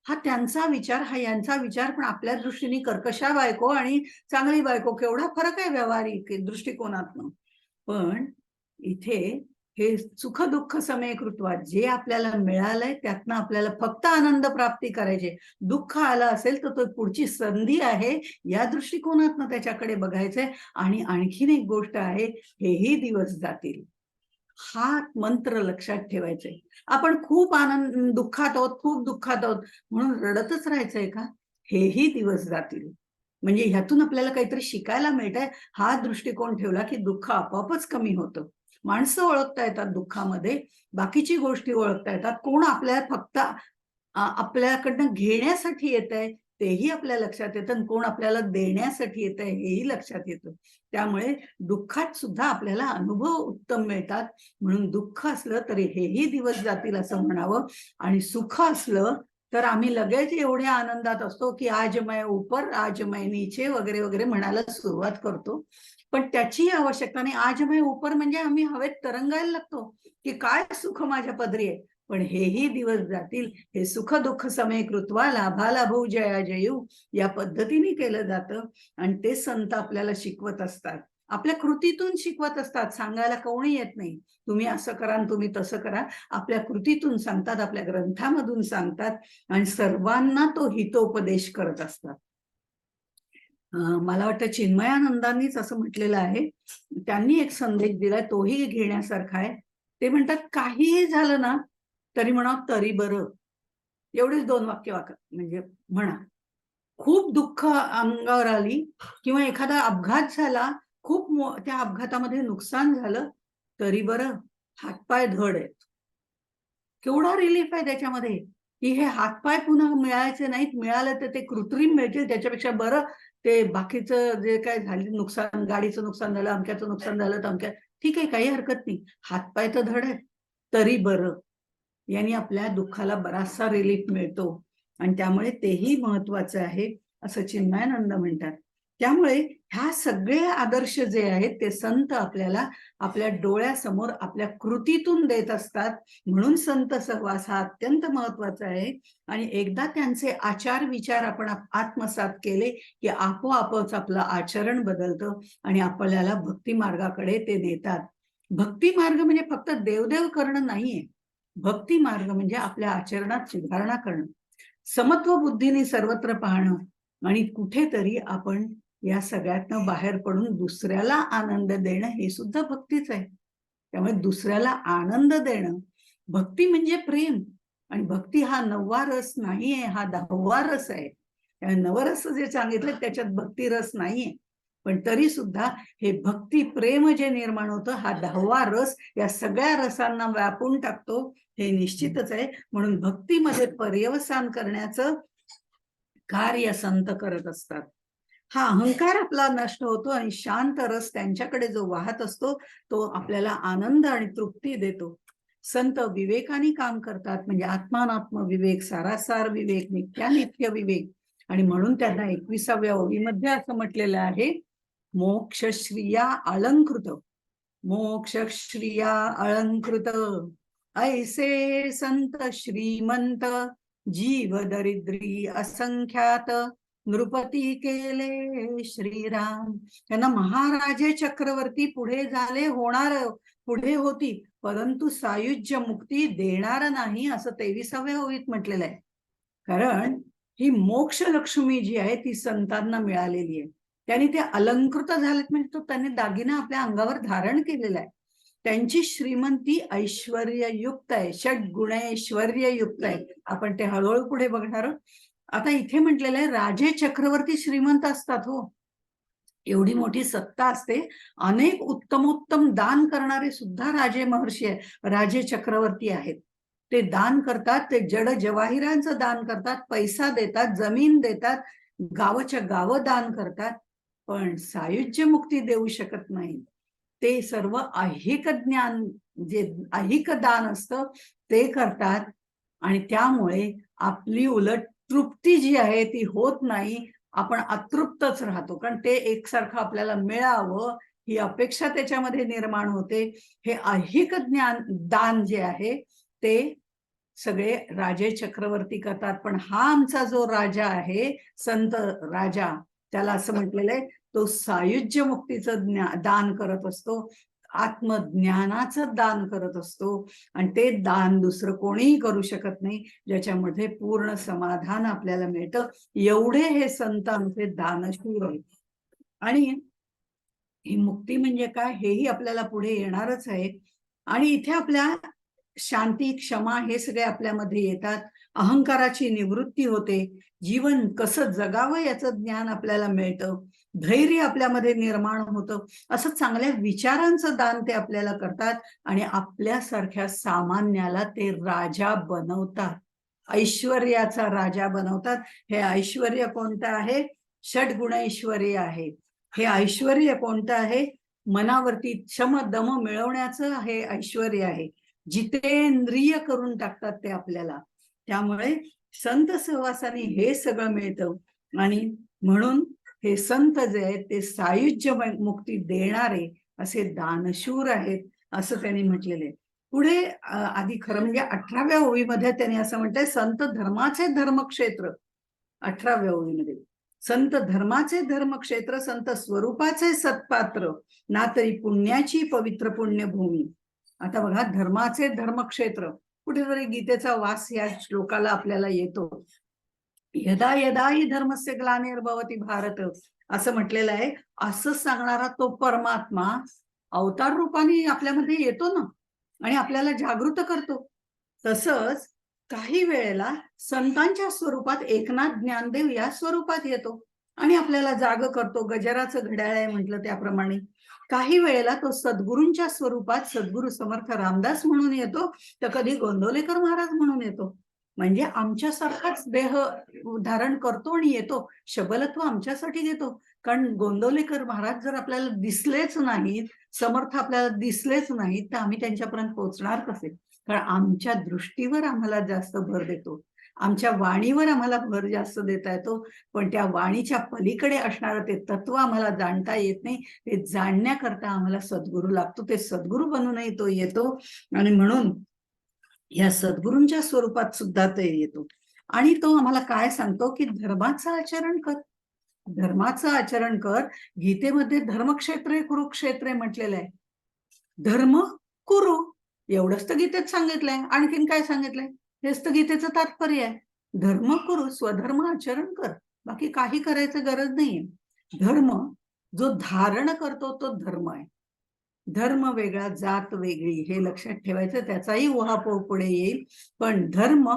[SPEAKER 1] हा त्यांचा विचार, हा यांचा विचार. पण आपल्या दृष्टीने कर्कशा बायको आणि चांगली बायको केवढा फरक आहे व्यावहारिक दृष्टिकोनातनं. पण इथे हे सुख दुःख समय कृत्वा जे आपल्याला मिळालंय त्यातनं आपल्याला फक्त आनंद प्राप्ती करायचे. दुःख आलं असेल तर तो पुढची संधी आहे या दृष्टिकोनातनं त्याच्याकडे बघायचंय. आणि आणखीन एक गोष्ट आहे, हेही दिवस जातील. हा मंत्र लक्षात ठेवायचाय. आपण खूप दुःखात आहोत, खूप दुःखात आहोत म्हणून रडतच राहायचंय का? हेही दिवस जातील. म्हणजे ह्यातून आपल्याला काहीतरी शिकायला मिळतंय. हा दृष्टिकोन ठेवला की दुःख आपोआपच कमी होतं. माणसं ओळखता येतात दुःखामध्ये, बाकीची गोष्टी ओळखता येतात. कोण आपल्याला फक्त आपल्याकडनं घेण्यासाठी येतंय तेही आपल्या लक्षात येतं, आणि कोण आपल्याला देण्यासाठी येतंय हेही लक्षात येतं. त्यामुळे दुःखात सुद्धा आपल्याला अनुभव उत्तम मिळतात. म्हणून दुःख असलं तरी हेही दिवस जातील असं म्हणावं. आणि सुख असलं तर आम्ही लगेच एवढ्या आनंदात असतो की आज मैं ऊपर आज मैं नीचे वगैरे वगैरे म्हणायला सुरुवात करतो. पण त्याची आवश्यकता नाही. आज मैं ऊपर म्हणजे आम्ही हवेत तरंगायला लागतो की काय सुख माझ्या पदरी आहे. पण हेही दिवस जातील. हे सुख दुःख समय कृत्वा लाभा लाभो जया जयू या पद्धतीने केलं जातं. आणि ते संत आपल्याला शिकवत असतात, आपल्या कृतीतून शिकवत असतात. सांगायला कोणी येत नाही, तुम्ही असं करा तुम्ही तसं करा. आपल्या कृतीतून सांगतात, आपल्या ग्रंथामधून सांगतात आणि सर्वांना तो हितोपदेश करत असतात. मला वाटतं चिन्मयानंदांनीच असं म्हटलेलं आहे. त्यांनी एक संदेश दिलाय, तोही घेण्यासारखा आहे. ते म्हणतात, काहीही झालं ना तरी म्हणा तरी बरं. एवढीच 2 वाक्य म्हणजे म्हणा. खूप दुःख अंगावर आली किंवा एखादा अपघात झाला, खूप त्या अपघातामध्ये नुकसान झालं तरी बरं, हातपाय धड आहेत. केवढा रिलीफ आहे त्याच्यामध्ये. की हे हातपाय पुन्हा मिळायचे नाहीत, मिळालं तर ते कृत्रिम मिळतील, त्याच्यापेक्षा बरं ते बाकीचं जे काय झालं नुकसान, गाडीचं नुकसान झालं, अमक्याचं नुकसान झालं, तमक्या, ठीक आहे, काही हरकत नाही, हातपाय तर धड आहेत तरी बरं. यांनी आपल्या दुःखाला बराचसा रिलीफ मिळतो आणि त्यामुळे तेही महत्वाचं आहे असं चिन्मयानंद म्हणतात. त्यामुळे ह्या सगळे आदर्श जे आहेत ते संत आपल्याला आपल्या डोळ्यासमोर आपल्या कृतीतून देत असतात. म्हणून संत सहवास हा अत्यंत महत्वाचा आहे. आणि एकदा त्यांचे आचार विचार आपण आत्मसात केले की आपोआपच आपलं आचरण बदलतं आणि आपल्याला भक्ती मार्गाकडे ते नेतात. भक्ती मार्ग म्हणजे फक्त देवदेव करणं नाहीये. भक्ती मार्ग म्हणजे आपल्या आचरणात सुधारणा करणं, समत्व बुद्धीने सर्वत्र पाहणं आणि कुठेतरी आपण या सगळ्यातनं बाहेर पडून दुसऱ्याला आनंद देणं हे सुद्धा भक्तीच आहे. त्यामुळे दुसऱ्याला आनंद देणं भक्ती म्हणजे प्रेम. आणि भक्ती हा 9वा रस नाहीये, हा 10वा रस आहे. नवरस जे सांगितलं त्याच्यात भक्ती रस नाहीये, पण तरी सुद्धा हे भक्ती प्रेम जे निर्माण होतं हा 10वा रस या सगळ्या रसांना व्यापून टाकतो, हे निश्चितच आहे. म्हणून भक्तीमध्ये पर्यवसान करण्याचं कार्य संत करत असतात. हा अहंकार आपला नष्ट होतो आणि शांत रस त्यांच्याकडे जो वाहत असतो तो आपल्याला आनंद आणि तृप्ती देतो. संत विवेकाने काम करतात, म्हणजे आत्मानात्म विवेक, सारासार विवेक, नित्यानित्य विवेक. आणि म्हणून त्यांना 21व्या ओळीमध्ये असं म्हटलेलं आहे, मोक्ष श्रिया अलंकृत, मोक्ष श्रिया अलंकृत, ऐसे संत श्रीमंत, जीव दरिद्री असंख्यात, नृपती केले श्रीराम. त्यांना महाराजे चक्रवर्ती पुढे झाले, होणार पुढे होती, परंतु सायुज्य मुक्ती देणार नाही असं 23व्या ओळीत म्हटलेलं आहे. कारण ही मोक्ष लक्ष्मी जी आहे ती संतांना मिळालेली आहे. त्यांनी ते अलंकृत झालेत, म्हणजे तो त्यांनी दागिना आपल्या अंगावर धारण केलेला आहे. त्यांची श्रीमंती ऐश्वर्ययुक्त आहे, षड्गुण ऐश्वर्ययुक्त आहे. आपण ते हळूहळू पुढे बघणार. आता इथे म्हटलेलं आहे राजे चक्रवर्ती श्रीमंत असतात. हो, एवढी मोठी सत्ता असते, अनेक उत्तमोत्तम दान करणारे सुद्धा राजे महर्षी आहे, राजे चक्रवर्ती आहेत. ते दान करतात, ते जड जवाहिरांचं दान करतात, पैसा देतात, जमीन देतात, गावच्या गावं दान करतात, पण सायुज्य मुक्ती देऊ शकत नाही. ते सर्व ऐहिक ज्ञान, जे ऐहिक दान असतं ते करतात. आणि त्यामुळे आपली उलट तृप्ती जी आहे ती होत नाही, आपण अतृप्तच राहतो. कारण ते एकसारखं आपल्याला मिळावं ही अपेक्षा त्याच्यामध्ये निर्माण होते. हे ऐहिक ज्ञान दान जे आहे ते सगळे राजे चक्रवर्ती करतात. पण हा आमचा जो राजा आहे, संत राजा, त्याला असं म्हटलेलं आहे, तो सायुज्य मुक्तीचं दान करत असतो, आत्मज्ञानाचं दान करत असतो. आणि ते दान दुसरं कोणीही करू शकत नाही, ज्याच्यामध्ये पूर्ण समाधान आपल्याला मिळतं. एवढे हे संत आमचे दानशूर आहेत. आणि ही मुक्ती म्हणजे काय हेही आपल्याला पुढे येणारच आहे. आणि इथे आपल्या शांती, क्षमा हे सगळे आपल्यामध्ये येतात. अहंकाराची निवृत्ती होते, जीवन कसं जगावं याचं ज्ञान आपल्याला मिळतं, धैर्य आपल्यामध्ये निर्माण होतं. असं चांगल्या विचारांचं दान ते आपल्याला करतात आणि आपल्यासारख्या सामान्याला ते राजा बनवतात, ऐश्वर्याचा राजा बनवतात. हे ऐश्वर्य कोणतं आहे? षड्गुण ऐश्वर्य आहे. हे ऐश्वर्य कोणतं आहे? मनावरती शम दम मिळवण्याचं हे ऐश्वर्य आहे. जितेंद्रिय करून टाकतात ते आपल्याला. त्यामुळे संत सहवासाने हे सगळं मिळतं. आणि म्हणून हे संत जे आहेत ते सायुज्य मुक्ती देणारे असे दानशूर आहेत असं त्यांनी म्हटलेलं आहे. पुढे आधी खरं म्हणजे 18व्या ओळीमध्ये त्यांनी असं म्हटलंय, संत धर्माचे धर्मक्षेत्र. 18व्या ओळीमध्ये संत धर्माचे धर्मक्षेत्र, संत स्वरूपाचे सत्पात्र, ना तरी पुण्याची पवित्र पुण्यभूमी. आता बघा, धर्माचे धर्मक्षेत्र, कुठेतरी गीतेचा वास या श्लोकाला आपल्याला येतो. यदा यदा हि धर्मस्य ग्लानिर्भवति भारत असं म्हटलेलं आहे. असं सांगणारा तो परमात्मा अवतार रूपाने आपल्यामध्ये येतो ना आणि आपल्याला जागृत करतो. तसंच काही वेळेला संतांच्या स्वरूपात एकनाथ ज्ञानदेव या स्वरूपात येतो आणि आपल्याला जाग करतो. गजराचं घड्याळ आहे म्हटलं त्याप्रमाणे. काही वेळेला तो सद्गुरूंच्या स्वरूपात सद्गुरू समर्थ रामदास म्हणून येतो, तर कधी गोंदवलेकर महाराज म्हणून येतो. म्हणजे आमच्यासारखाच देह धारण करतो आणि येतो, शबलत्व आमच्यासाठी देतो. कारण गोंदवलेकर महाराज जर आपल्याला दिसलेच नाहीत, समर्थ आपल्याला दिसलेच नाहीत, तर आम्ही त्यांच्यापर्यंत पोहोचणार कसे? कारण आमच्या दृष्टीवर आम्हाला जास्त भर देतो, आमच्या वाणीवर आम्हाला भर जास्त देता येतो, पण त्या वाणीच्या पलीकडे असणारं ते तत्व आम्हाला जाणता येत नाही. ते जाणण्याकरता आम्हाला सद्गुरू लागतो, ते सद्गुरू बनूनही तो येतो. आणि म्हणून या सद्गुरूंच्या स्वरूपात सुद्धा ते येतो. आणि तो आम्हाला काय सांगतो की धर्माचं आचरण कर, धर्माचं आचरण कर. गीतेमध्ये धर्मक्षेत्र कुरुक्षेत्र म्हटलेलं आहे. धर्म कुरु एवढंच तर गीतेत सांगितलंय, आणखीन काय सांगितलंय? हेच तर गीतेचं तात्पर्य आहे. धर्म कुरु, स्वधर्म आचरण कर, बाकी काही करायचं गरज नाहीये. धर्म जो धारण करतो तो धर्म आहे. धर्म वेगळा, जात वेगळी, हे लक्षात ठेवायचं. त्याचाही उहापोह पुढे येईल. पण धर्म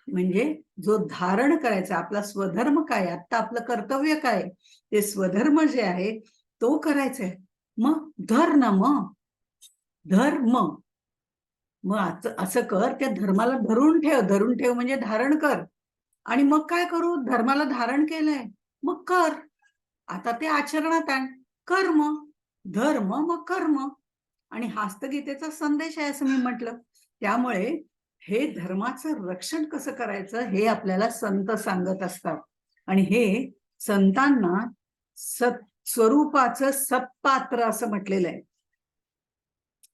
[SPEAKER 1] म्हणजे जो धारण करायचा, आपला स्वधर्म काय, आता आपलं कर्तव्य काय, ते स्वधर्म जे आहे तो करायचंय. मग धर ना, मग धर्म, मग असं कर, त्या धर्माला धरून ठेव. धरून ठेव म्हणजे धारण कर. आणि मग काय करू? धर्माला धारण केलंय, मग कर. आता ते आचरणात आण, कर्म. धर्म मग कर्म. आणि हाच तर गीतेचा संदेश आहे असं मी म्हटलं. त्यामुळे हे धर्माचं रक्षण कसं करायचं हे आपल्याला संत सांगत असतात. आणि हे संतांना स्वरूपाचं सत्पात्र असं म्हटलेलं आहे.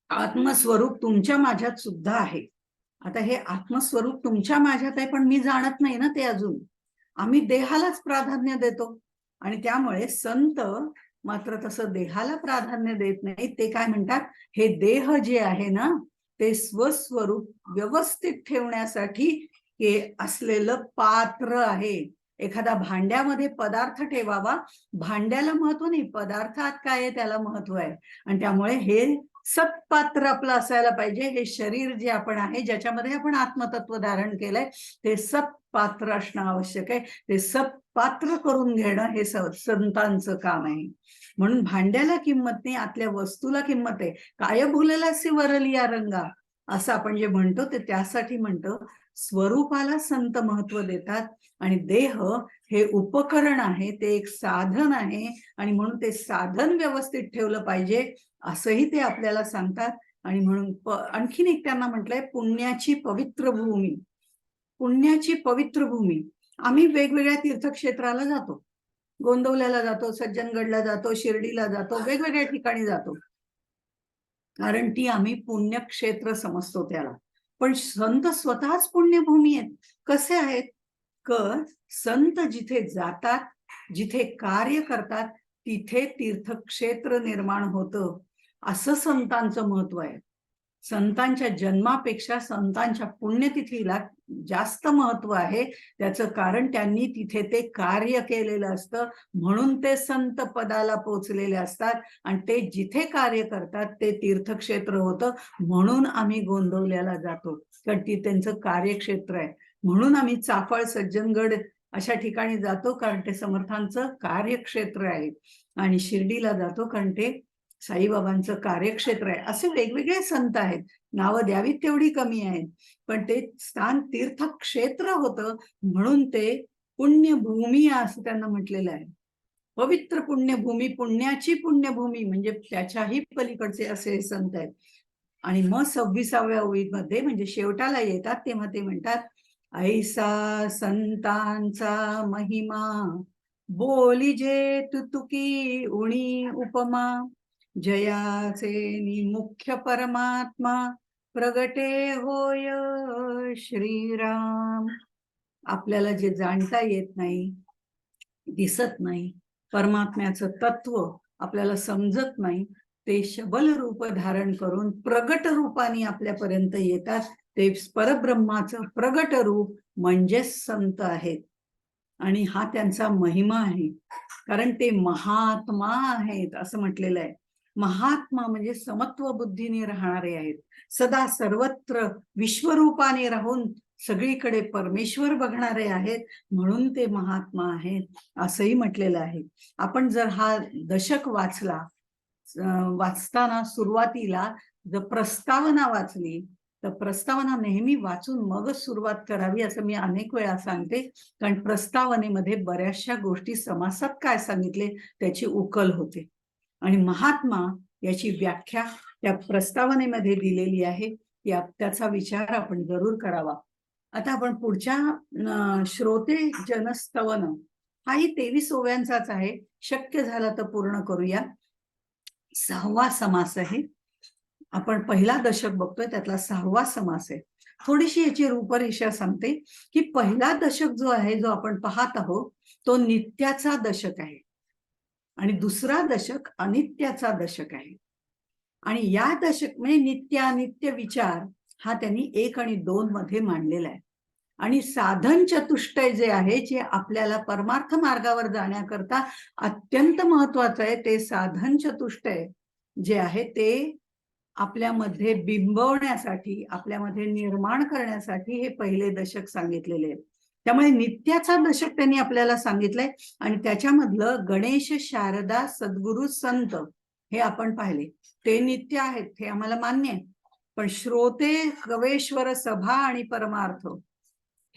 [SPEAKER 1] आत्मस्वरूप तुमच्या माझ्यात सुद्धा आहे. आता हे आत्मस्वरूप तुमच्या माझ्यात आहे, पण मी जाणत नाही ना ते अजून. आम्ही देहालाच प्राधान्य देतो. आणि त्यामुळे संत मात्र तसं देहाला प्राधान्य देत नाही. ते काय म्हणतात, हे देह जे आहे ना, ते स्वस्वरूप व्यवस्थित ठेवण्यासाठी हे असलेलं पात्र आहे. एखादा भांड्यामध्ये पदार्थ ठेवावा, भांड्याला महत्व नाही, पदार्थात काय आहे त्याला महत्व आहे. आणि त्यामुळे हे सत्पात्र आपलं असायला पाहिजे. हे शरीर जे आपण आहे, ज्याच्यामध्ये आपण आत्मतत्व धारण केलंय, ते सत्पात्र असणं आवश्यक आहे. ते सत्पात्र करून घेणं हे संतांचं काम आहे. म्हणून भांड्याला किंमत नाही, आतल्या वस्तूला किंमत आहे. काय भुललासी वरलिया रंगा, असं आपण जे म्हणतो ते त्यासाठी म्हणतो. स्वरूपाला संत महत्व देतात. आणि देह हे उपकरण आहे, ते एक साधन आहे. आणि म्हणून ते साधन व्यवस्थित ठेवलं पाहिजे असंही ते आपल्याला सांगतात. आणि म्हणून आणखीन एक त्यांना म्हटलंय, पुण्याची पवित्र भूमी. पुण्याची पवित्र भूमी. आम्ही वेगवेगळ्या तीर्थक्षेत्राला जातो, गोंदवल्याला जातो, सज्जनगडला जातो, शिर्डीला जातो, वेगवेगळ्या ठिकाणी जातो, कारण ती आम्ही पुण्यक्षेत्र समजतो त्याला. पण संत स्वतःच पुण्यभूमी आहेत. कसे आहेत? संत जिथे जातात, जिथे कार्य करतात, तिथे तीर्थक्षेत्र निर्माण होतं, असं संतांचं महत्व आहे. संतांच्या जन्मापेक्षा संतांच्या पुण्यतिथीला जास्त महत्व आहे. त्याचं कारण त्यांनी तिथे ते कार्य केलेलं असतं, म्हणून ते संत पदाला पोचलेले असतात. आणि ते जिथे कार्य करतात ते तीर्थक्षेत्र होतं. म्हणून आम्ही गोंदवल्याला जातो, कारण ती त्यांचं कार्यक्षेत्र आहे. म्हणून आम्ही चाफळ, सज्जनगड अशा ठिकाणी जातो, कारण ते समर्थांचं कार्यक्षेत्र आहे. आणि शिर्डीला जातो, कारण ते साईबाबांचं कार्यक्षेत्र आहे. असे वेगवेगळे संत आहेत, नावं द्यावीत तेवढी कमी आहेत. पण ते स्थान तीर्थक्षेत्र होतं, म्हणून ते पुण्यभूमी असं त्यांना म्हटलेलं आहे. पवित्र पुण्यभूमी, पुण्याची पुण्यभूमी, म्हणजे त्याच्याही पलीकडचे असे संत आहेत. आणि मग 26व्या ओळीमध्ये म्हणजे शेवटाला येतात तेव्हा ते म्हणतात, ऐसा संतांचा महिमा, बोलिजे तुतुकी उणी उपमा, जयाचे मुख्य परमात्मा, प्रगटे होय श्रीराम. आपल्याला जे जाणता येत नाही, दिसत नाही, परमात्म्याचं तत्व आपल्याला समजत नाही, ते शबल रूप धारण करून प्रगट रूपाने आपल्यापर्यंत येतात. ते परब्रह्माचं प्रगट रूप म्हणजे संत आहेत. आणि हा त्यांचा महिमा आहे, कारण ते महात्मा आहेत असं म्हटलेलं आहे. महात्मा म्हणजे समत्व बुद्धीने राहणारे आहेत, सदा सर्वत्र विश्वरूपाने राहून सगळीकडे परमेश्वर बघणारे आहेत, म्हणून ते महात्मा आहेत असंही म्हटलेलं आहे. आपण जर हा दशक वाचला, वाचताना सुरुवातीला जर प्रस्तावना वाचली, तर प्रस्तावना नेहमी वाचून मगच सुरुवात करावी असं मी अनेक वेळा सांगते, कारण प्रस्तावनेमध्ये बऱ्याचशा गोष्टी समासात काय सांगितले त्याची उकल होते. आणि महात्मा याची व्याख्या त्या प्रस्तावनेमध्ये दिलेली आहे, त्याचा विचार आपण जरूर करावा. आता आपण पुढच्या श्रोते जनस्तवन हाही 23 ओव्यांचाच आहे. शक्य झालं तर पूर्ण करूया. 6वा समास आहे. आपण पहिला दशक बघतोय, त्यातला 6वा समास आहे. थोडीशी याची रूपरेषा सांगते की पहिला दशक जो आहे, जो आपण पाहत आहोत, तो नित्याचा दशक आहे आणि दुसरा दशक अनित्याचा दशक आहे. आणि या दशक म्हणजे नित्य अनित्य विचार हा त्यांनी 1 आणि 2 मध्ये मांडलेला आहे. आणि साधन चतुष्टय जे आहे, जे आपल्याला परमार्थ मार्गावर जाण्याकरता अत्यंत महत्वाचं आहे, ते साधन चतुष्टय जे आहे ते आपल्यामध्ये बिंबवण्यासाठी, आपल्यामध्ये निर्माण करण्यासाठी हे पहिले दशक सांगितलेले आहे. त्यामुळे नित्याचा दशक त्यांनी आपल्याला सांगितलंय आणि त्याच्यामधलं गणेश, शारदा, सद्गुरु, संत हे आपण पाहिले. ते नित्य आहेत, हे आम्हाला मान्य आहे. पण श्रोते, कवेश्वर, सभा आणि परमार्थ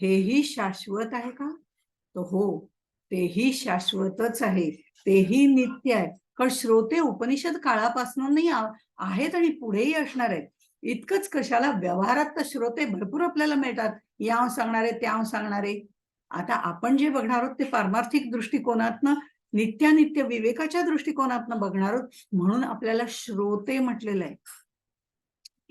[SPEAKER 1] हेही शाश्वत आहे का? तो हो, तेही शाश्वतच आहे, तेही नित्य आहे. कारण श्रोते उपनिषद काळापासून नाही आहेत आणि पुढेही असणार आहेत. इतकंच कशाला, व्यवहारात तर श्रोते भरपूर आपल्याला मिळतात, याव सांगणारे, त्याव सांगणारे. आता आपण जे बघणार आहोत ते पारमार्थिक दृष्टिकोनातनं, नित्यानित्य विवेकाच्या दृष्टिकोनातनं बघणार आहोत, म्हणून आपल्याला श्रोते म्हटलेलं आहे.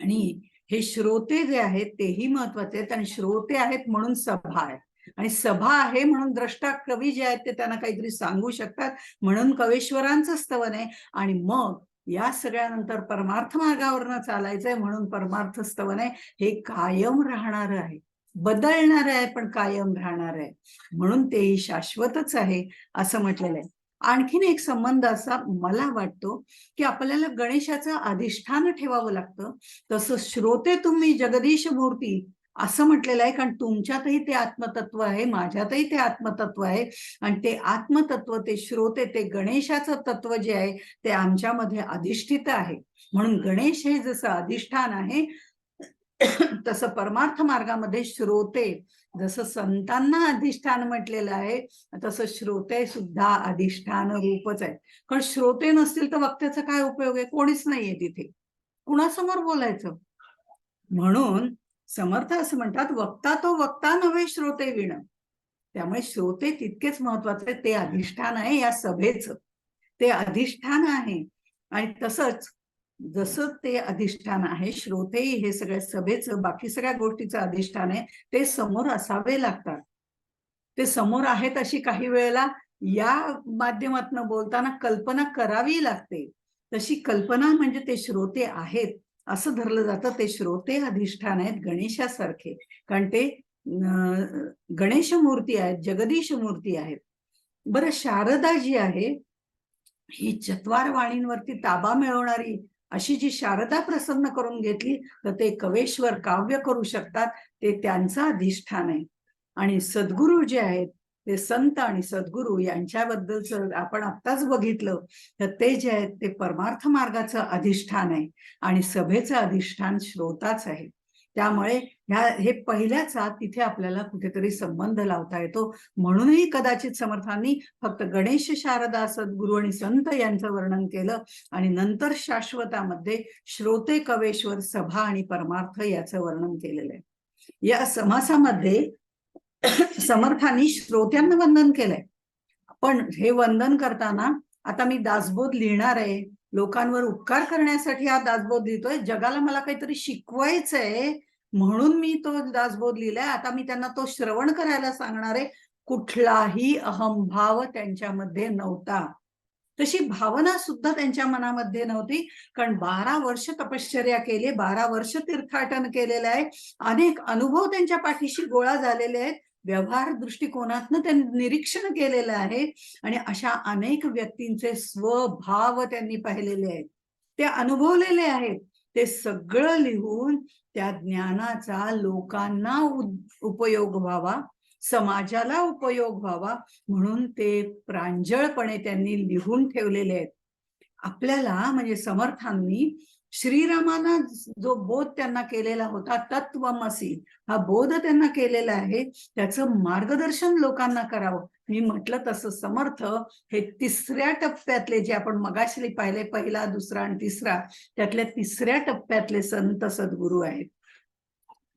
[SPEAKER 1] आणि हे श्रोते जे आहेत तेही महत्वाचे आहेत, आणि श्रोते आहेत म्हणून सभा आहे, आणि सभा आहे म्हणून द्रष्टा कवी जे आहेत ते त्यांना काहीतरी सांगू शकतात, म्हणून कवेश्वरांचं स्तवन आहे. आणि मग या सगळ्यानंतर परमार्थ मार्गावरनं चालायचंय म्हणून परमार्थ स्तवन आहे. हे कायम राहणार आहे, बदलणार आहे पण कायम राहणार आहे, म्हणून तेही शाश्वतच आहे असं म्हटलेलं आहे. आणखीन एक संबंध असा मला वाटतो की आपल्याला गणेशाचं अधिष्ठान ठेवावं लागतं. तसं श्रोते तुम्ही जगदीश मूर्ती असं म्हटलेलं आहे, कारण तुमच्यातही ते आत्मतत्व आहे, माझ्यातही ते आत्मतत्व आहे, आणि ते आत्मतत्व, ते श्रोते, ते गणेशाचं तत्व जे आहे ते आमच्यामध्ये अधिष्ठित आहे. म्हणून गणेश हे जसं अधिष्ठान आहे तसं परमार्थ मार्गामध्ये श्रोते, जसं संतांना अधिष्ठान म्हटलेलं आहे, तसं श्रोते सुद्धा अधिष्ठान रूपच आहे. कारण श्रोते नसतील तर वक्त्याचा काय उपयोग आहे? कोणीच नाहीये तिथे, कुणासमोर बोलायचं? म्हणून समर्थ असं म्हणतात, वक्ता तो वक्ता नव्हे श्रोते विण. त्यामुळे श्रोते तितकेच महत्वाचे, ते अधिष्ठान आहे या सभेचं, ते अधिष्ठान आहे. आणि तसंच जसं ते अधिष्ठान आहे, श्रोतेही हे सगळ्या सभेचं, बाकी सगळ्या गोष्टीचं अधिष्ठान आहे, ते समोर असावे लागतात. ते समोर आहेत अशी काही वेळेला या माध्यमातून बोलताना कल्पना करावी लागते. तशी कल्पना म्हणजे ते श्रोते आहेत असं धरलं जातं. ते श्रोते अधिष्ठान आहेत गणेशासारखे, कारण ते गणेश मूर्ती आहेत, जगदीश मूर्ती आहेत. बरं, शारदा जी आहे ही चत्वार वाणींवरती ताबा मिळवणारी अशी जी शारदा प्रसन्न करून घेतली तर ते कवेश्वर काव्य करू शकतात, ते त्यांचं अधिष्ठान आहे. आणि सद्गुरू जे आहेत ते संत आणि सद्गुरू यांच्याबद्दलचं आपण आत्ताच बघितलं, तर ते जे आहेत ते परमार्थ मार्गाचं अधिष्ठान आहे आणि सभेचं अधिष्ठान श्रोताच आहे. त्यामुळे हे पहिल्याचा तिथे आपल्याला कुठेतरी संबंध लावता येतो. म्हणूनही कदाचित समर्थांनी फक्त गणेश, शारदा, सद्गुरू आणि संत यांचं वर्णन केलं आणि नंतर शाश्वतामध्ये श्रोते, कवेश्वर, सभा आणि परमार्थ याचं वर्णन केलेलं आहे. या समासामध्ये समर्थांनी श्रोत्यांना वंदन केलंय. पण हे वंदन करताना आता मी दासबोध लिहिणार आहे, लोकांवर उपकार करण्यासाठी हा दासबोध लिहितोय, जगाला मला काहीतरी शिकवायचंय म्हणून मी तो दासबोध लिहिलाय. आता मी त्यांना तो श्रवण करायला सांगणार आहे. कुठलाही अहंभाव त्यांच्यामध्ये नव्हता, तशी भावना सुद्धा त्यांच्या मनामध्ये नव्हती, कारण 12 वर्ष तपश्चर्या केली, 12 वर्ष तीर्थाटन केलेलं आहे, अनेक अनुभव त्यांच्या पाठीशी गोळा झालेले आहेत, व्यवहार दृष्टिकोनातनं त्यांनी निरीक्षण केलेलं आहे, आणि अशा अनेक व्यक्तींचे स्वभाव त्यांनी पाहिलेले आहेत, ते अनुभवलेले आहेत. ते सगळं लिहून त्या ज्ञानाचा लोकांना उपयोग व्हावा, समाजाला उपयोग व्हावा, म्हणून ते प्रांजळपणे त्यांनी लिहून ठेवलेले आहेत. आपल्याला म्हणजे समर्थांनी श्रीरामाना जो बोध त्यांना केलेला होता, तत्वमसी हा बोध त्यांना केलेला आहे, त्याचं मार्गदर्शन लोकांना करावं. मी म्हटलं तसं समर्थ हे तिसऱ्या टप्प्यातले, जे आपण मगाशी पाहिले, पहिला, दुसरा आणि तिसरा, त्यातल्या तिसऱ्या टप्प्यातले संत सद्गुरू आहेत.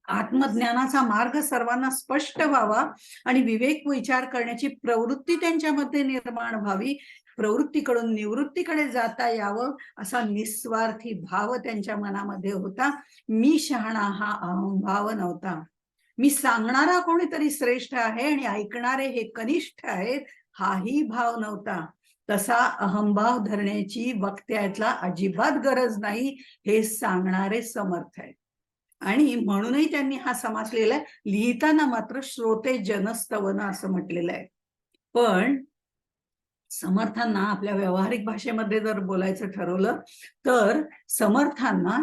[SPEAKER 1] आत्मज्ञानाचा मार्ग सर्वांना स्पष्ट व्हावा आणि विवेक विचार करण्याची प्रवृत्ती त्यांच्यामध्ये निर्माण व्हावी, प्रवृत्तीकडून निवृत्तीकडे जाता यावं, असा निस्वार्थी भाव त्यांच्या मनामध्ये होता. मी शहाणा हा अहंभाव नव्हता. मी सांगणारा कोणीतरी श्रेष्ठ आहे आणि ऐकणारे हे कनिष्ठ आहेत, हाही भाव नव्हता. तसा अहंभाव धरण्याची वक्त्यातला अजिबात गरज नाही, हे सांगणारे समर्थ आहेत. आणि म्हणूनही त्यांनी हा समास लिहिलाय. लिहिताना मात्र श्रोते जनस्तवन असं म्हटलेलं आहे. पण समर्थांना आपल्या व्यावहारिक भाषेमध्ये जर बोलायचं ठरवलं तर समर्थांना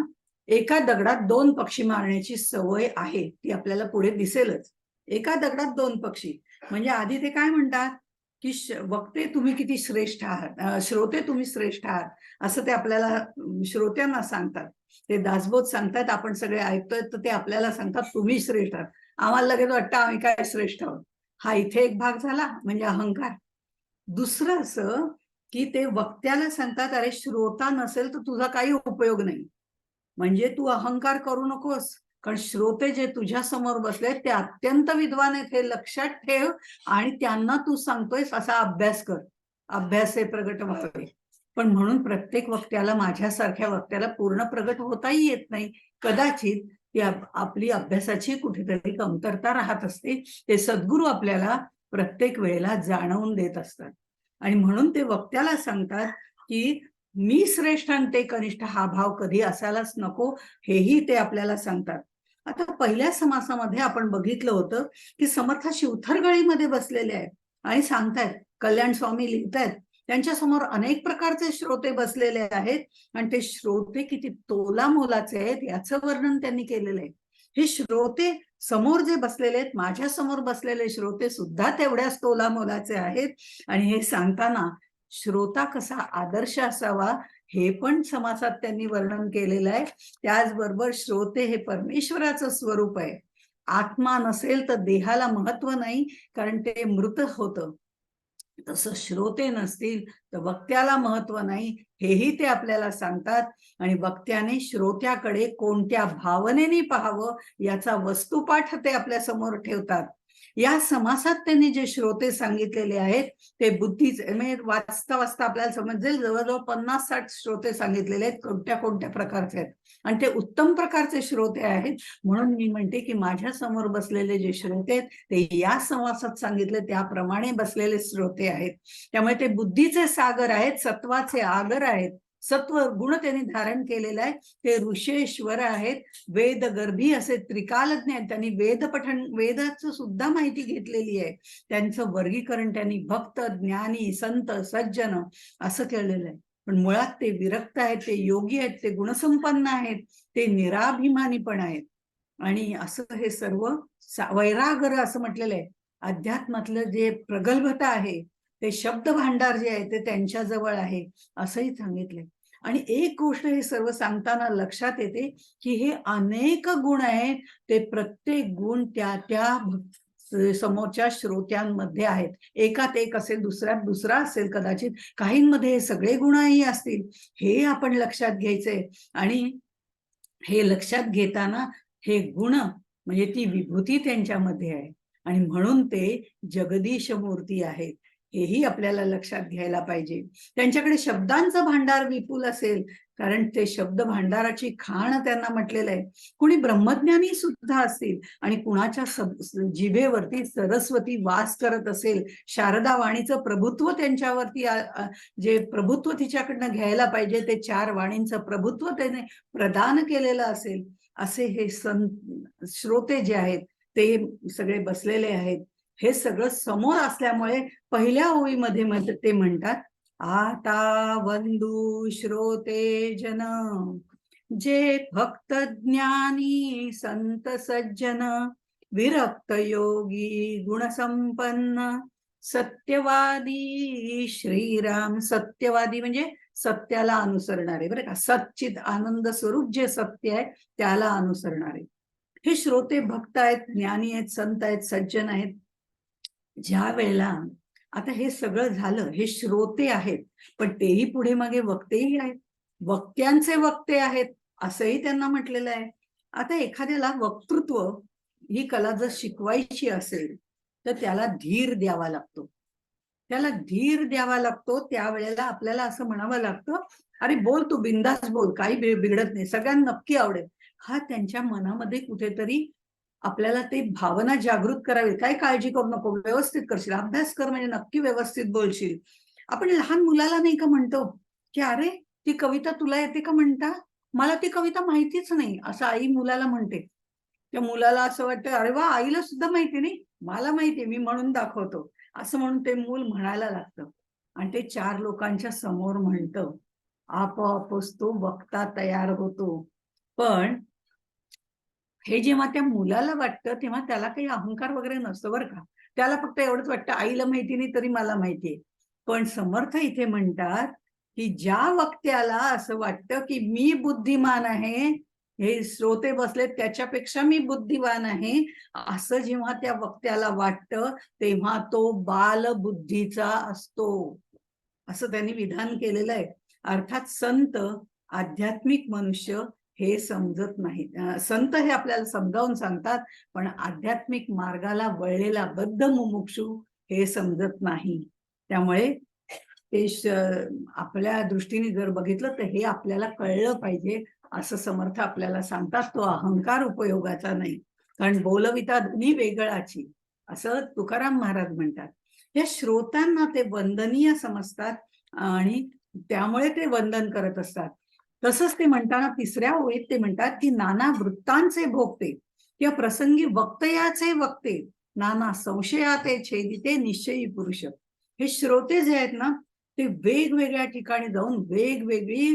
[SPEAKER 1] एका दगडात दोन पक्षी मारण्याची सवय आहे, ती आपल्याला पुढे दिसेलच. एका दगडात दोन पक्षी म्हणजे आधी ते काय म्हणतात की वक्ते तुम्ही किती श्रेष्ठ आहात, श्रोते तुम्ही श्रेष्ठ आहात, असं ते आपल्याला श्रोत्यांना सांगतात. ते दासबोध सांगतात, आपण सगळे ऐकतोय, तर ते आपल्याला सांगतात तुम्ही श्रेष्ठ आहात. आम्हाला लगेच वाटतं आम्ही काय श्रेष्ठ आहोत. हा इथे एक भाग झाला, म्हणजे अहंकार. दुसरं असं की ते वक्त्याला सांगतात, अरे श्रोता नसेल तर तुझा काही उपयोग नाही, म्हणजे तू अहंकार करू नकोस, कारण श्रोते जे तुझ्या समोर बसले ते अत्यंत विद्वान आहेत, हे लक्षात ठेव, आणि त्यांना तू सांगतोयस असा अभ्यास कर. अभ्यास हे प्रगट होतोय. पण म्हणून प्रत्येक वक्त्याला, माझ्यासारख्या वक्त्याला पूर्ण प्रगट होताही येत नाही. कदाचित ती आपली अभ्यासाची कुठेतरी कमतरता राहत असते. ते सद्गुरू आपल्याला प्रत्येक वेळेला जाणवून देत असतात. आणि म्हणून ते वक्त्याला सांगतात की मी श्रेष्ठ आणि ते कनिष्ठ हा भाव कधी असायलाच नको, हेही ते आपल्याला सांगतात. आता पहिल्या समासामध्ये आपण बघितलं होतं की समर्थ शिवथरगळीमध्ये बसलेले आहेत आणि सांगतायत, कल्याण स्वामी लिहितायत, त्यांच्या समोर अनेक प्रकारचे श्रोते बसलेले आहेत आणि ते श्रोते किती तोला मोलाचे आहेत याचं वर्णन त्यांनी केलेलं आहे. हे श्रोते समोर जे बसलेले आहेत, माझ्या समोर बसलेले श्रोते सुद्धा तेवढ्याच तोला मोलाचे आहेत. आणि हे सांगताना श्रोता कसा आदर्श असावा हे पण समासात त्यांनी वर्णन केलेलं आहे. त्याचबरोबर श्रोते हे परमेश्वराचं स्वरूप आहे. आत्मा नसेल तर देहाला महत्व नाही, कारण ते मृत होतं. तसं श्रोते नसतील तर वक्त्याला महत्व नाही, हेही ते आपल्याला सांगतात. आणि वक्त्याने श्रोत्याकडे कोणत्या भावनेने पाहावं याचा वस्तुपाठ ते आपल्या समोर ठेवतात. या समासात त्यांनी जे श्रोते सांगितलेले आहेत ते बुद्धीचे, म्हणजे वाचता वाचता आपल्याला समजेल, जवळजवळ 50-60 श्रोते सांगितलेले आहेत, कोणत्या कोणत्या प्रकारचे आहेत, आणि ते उत्तम प्रकारचे श्रोते आहेत. म्हणून मी म्हणते की माझ्या समोर बसलेले जे श्रोते आहेत ते या समासात सांगितले त्याप्रमाणे बसलेले श्रोते आहेत. त्यामुळे ते बुद्धीचे सागर आहेत, सत्वाचे आगर आहेत, सत्व गुण त्यांनी धारण केलेला आहे. ते ऋषेश्वर आहेत, वेदगर्भी असे त्रिकालज्ञ आहेत. त्यांनी वेदपठण, वेदाचं सुद्धा माहिती घेतलेली आहे. त्यांचं वर्गीकरण त्यांनी भक्त, ज्ञानी, संत, सज्जन असं केलेलं आहे. पण मुळात ते विरक्त आहेत, ते योगी आहेत, ते गुणसंपन्न आहेत, ते निराभिमानी पण आहेत. आणि असं हे सर्व वैरागर असं म्हटलेलं आहे. अध्यात्मातलं जे प्रगल्भता आहे, ते शब्द भांडार जे आहे ते त्यांच्या जवळ आहे, असंही सांगितलंय. आणि एक गोष्ट हे सर्व सांगताना लक्षात येते की हे अनेक गुण आहेत, ते प्रत्येक गुण त्या त्या समोरच्या श्रोत्यांमध्ये आहेत. एकात एक असेल, दुसऱ्यात दुसरा असेल, कदाचित काहींमध्ये हे सगळे गुणही असतील, हे आपण लक्षात घ्यायचंय. आणि हे लक्षात घेताना हे गुण म्हणजे ती विभूती त्यांच्यामध्ये आहे, आणि म्हणून ते जगदीश मूर्ती आहेत, हेही आपल्याला लक्षात घ्यायला पाहिजे. त्यांच्याकडे शब्दांचं भांडार विपुल असेल, कारण ते शब्द भांडाराची खाण त्यांना म्हटलेलं आहे. कुणी ब्रह्मज्ञानी सुद्धा असतील आणि कुणाच्या जिभेवरती सरस्वती वास करत असेल, शारदा वाणीचं प्रभुत्व त्यांच्यावरती, जे प्रभुत्व तिच्याकडनं घ्यायला पाहिजे ते 4 वाणींचं प्रभुत्व त्याने प्रदान केलेलं असेल, असे हे श्रोते जे आहेत ते सगळे बसलेले आहेत. हे सगळं समोर असल्यामुळे पहिल्या ओळीमध्ये ते म्हणतात, आता वंदू श्रोते जन, जे भक्त ज्ञानी संत सज्जन, विरक्त योगी गुणसंपन्न, सत्यवादी श्रीराम. सत्यवादी म्हणजे सत्याला अनुसरणारे, बरं का, सच्चित आनंद स्वरूप जे सत्य आहे त्याला अनुसरणारे. हे श्रोते भक्त आहेत, ज्ञानी आहेत, संत आहेत, सज्जन आहेत. ज्या वेळेला आता हे सगळं झालं, हे श्रोते आहेत, पण तेही पुढे मागे वक्तेही आहेत, वक्त्यांचे वक्ते आहेत असंही त्यांना म्हटलेलं आहे. आता एखाद्याला वक्तृत्व ही कला जर शिकवायची असेल तर त्याला धीर द्यावा लागतो. त्याला धीर द्यावा लागतो. त्यावेळेला आपल्याला असं म्हणावं लागतं, अरे बोल तू, बिंदास बोल, काही बिघडत नाही, सगळ्यांना नक्की आवडेल. हा त्यांच्या मनामध्ये कुठेतरी आपल्याला ते भावना जागृत करावी. काय काळजी करू नको, व्यवस्थित करशील, अभ्यास कर म्हणजे नक्की व्यवस्थित बोलशील. आपण लहान मुलाला नाही का म्हणतो की अरे ती कविता तुला येते का म्हणता, मला ती कविता माहितीच नाही, असं आई मुलाला म्हणते. त्या मुलाला असं वाटतं, अरे वा, आईला सुद्धा माहिती नाही, मला माहिती, मी म्हणून दाखवतो, असं म्हणून ते मूल म्हणायला लागतं. आणि ते 4 लोकांच्या समोर म्हणतं, आपोआपच तो वक्ता तयार होतो. पण हे जेव्हा त्या मुलाला वाटतं तेव्हा त्याला काही अहंकार वगैरे नसतो, बरं का. त्याला फक्त एवढंच वाटतं, आईला माहिती नाही तरी मला माहितीये. पण समर्थ इथे म्हणतात की ज्या वक्त्याला असं वाटतं की मी बुद्धिमान आहे, हे श्रोते बसले त्याच्यापेक्षा मी बुद्धिवान आहे, असं जेव्हा त्या वक्त्याला वाटतं तेव्हा तो बालबुद्धीचा असतो, असं त्यांनी विधान केलेलं आहे. अर्थात संत, आध्यात्मिक मनुष्य हे समजत नाहीत. संत हे आपल्याला समजावून सांगतात, पण आध्यात्मिक मार्गाला वळलेला बद्ध मुमुक्षू हे समजत नाही. त्यामुळे ते आपल्या दृष्टीने जर बघितलं तर हे आपल्याला कळलं पाहिजे, असं समर्थ आपल्याला सांगतात. तो अहंकार उपयोगाचा नाही, कारण बोलविता धनी वेगळाची, असं तुकाराम महाराज म्हणतात. या श्रोतांना ते वंदनीय समजतात आणि त्यामुळे ते वंदन करत असतात. तसंच ते म्हणताना 3ऱ्या ओळीत ते म्हणतात की नाना वृत्तांचे भोगते किंवा प्रसंगी वक्तयाचे वक्ते, नाना संशयाते छेदिते निश्चयी पुरुष. हे श्रोते जे आहेत ना, ते वेगवेगळ्या ठिकाणी जाऊन वेगवेगळी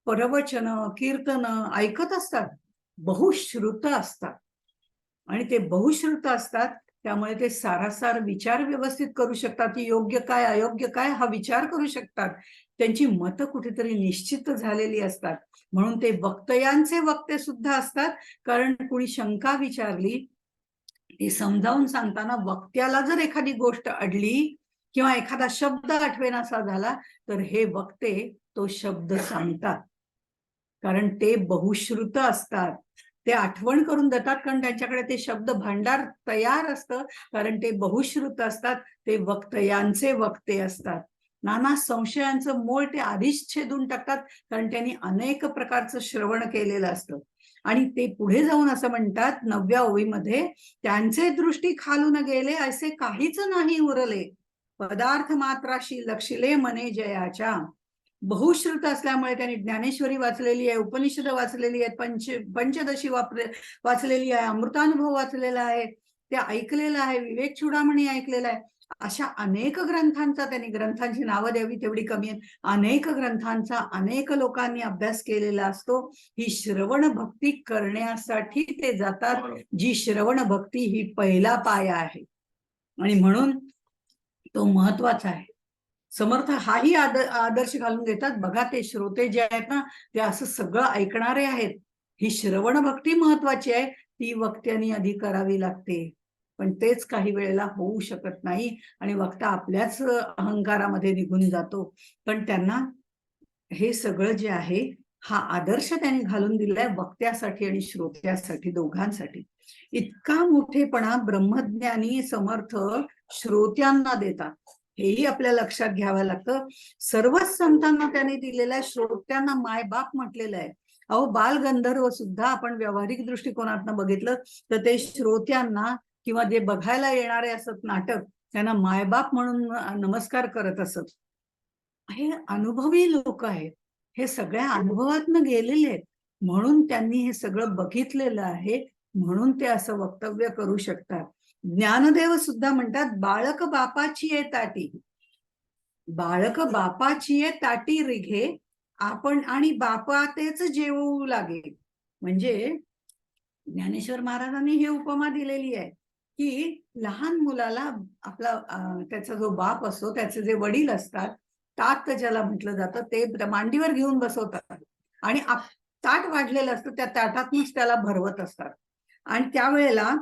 [SPEAKER 1] प्रवचन, कीर्तन ऐकत असतात, बहुश्रुत असतात. आणि ते बहुश्रुत असतात त्यामुळे ते सारासार विचार व्यवस्थित करू शकतात, की योग्य काय अयोग्य काय हा विचार करू शकतात. त्यांची मतं कुठेतरी निश्चित झालेली असतात. म्हणून ते वक्तयांचे वक्ते सुद्धा असतात. कारण कुणी शंका विचारली ती समजावून सांगताना वक्त्याला जर एखादी गोष्ट अडली किंवा एखादा शब्द आठवेनासा झाला तर हे वक्ते तो शब्द सांगतात, कारण ते बहुश्रुत असतात. ते आठवण करून देतात, कारण त्यांच्याकडे ते शब्द भांडार तयार असतं, कारण ते बहुश्रुत असतात. ते वक्तयांचे वक्ते असतात. नाना संशयांचं मूळ ते आधीच छेदून टाकतात, कारण त्यांनी अनेक प्रकारचं श्रवण केलेलं असतं. आणि ते पुढे जाऊन असं म्हणतात 9व्या ओळीमध्ये, त्यांचे दृष्टी खालून गेले असे काहीच नाही उरले, पदार्थ मात्राशी लक्षिले मने जयाच्या. बहुश्रुत असल्यामुळे त्यांनी ज्ञानेश्वरी वाचलेली आहे, उपनिषद वाचलेली आहेत, पंचदशी वाचलेली आहे, अमृतानुभव वाचलेला आहे, ते ऐकलेलं आहे, विवेक चूडामणी ऐकलेला आहे. अशा अनेक ग्रंथांचा, त्यांनी ग्रंथांची नावं द्यावी तेवढी कमी आहेत, अनेक ग्रंथांचा अनेक लोकांनी अभ्यास केलेला असतो. ही श्रवण भक्ती करण्यासाठी ते जातात, जी श्रवण भक्ती ही पहिला पाया आहे आणि म्हणून तो महत्वाचा आहे. समर्थ हाही आदर्श घालून देतात. बघा, ते श्रोते जे आहेत ना, ते असं सगळं ऐकणारे आहेत. ही श्रवण भक्ती महत्वाची आहे, ती वक्त्यांनी आधी करावी लागते. पण तेच काही वेळेला होऊ शकत नाही आणि वक्ता आपल्याच अहंकारामध्ये निघून जातो. पण त्यांना हे सगळं जे आहे, हा आदर्श त्यांनी घालून दिलाय वक्त्यासाठी आणि श्रोत्यासाठी, दोघांसाठी. इतका मोठेपणा ब्रह्मज्ञानी समर्थ श्रोत्यांना देतात, हेही आपल्या लक्षात घ्यावं लागतं. सर्वच संतांना त्यांनी दिलेल्या श्रोत्यांना मायबाप म्हटलेलं आहे. अहो, बालगंधर्व सुद्धा आपण व्यावहारिक दृष्टिकोनातनं बघितलं तर ते श्रोत्यांना किंवा जे बघायला येणारे असत नाटक, त्यांना मायबाप म्हणून नमस्कार करत असत. हे अनुभवी लोक आहेत, हे सगळ्या अनुभवातनं गेलेले आहेत, म्हणून त्यांनी हे सगळं बघितलेलं आहे, म्हणून ते असं वक्तव्य करू शकतात. ज्ञानदेव सुद्धा म्हणतात, बाळक बापाची आहे ताटी, बाळक बापाची आहे ताटी रिघे, आपण आणि बापा तेच जेवू लागे. म्हणजे ज्ञानेश्वर महाराजांनी ही उपमा दिलेली आहे की लहान मुलाला आपला त्याचा जो बाप असतो, त्याचे जे वडील असतात, ताट ज्याला म्हटलं जातं ते मांडीवर घेऊन बसवतात आणि ताट वाढलेलं असतं, त्या ताटातूनच त्याला भरवत असतात. आणि त्यावेळेला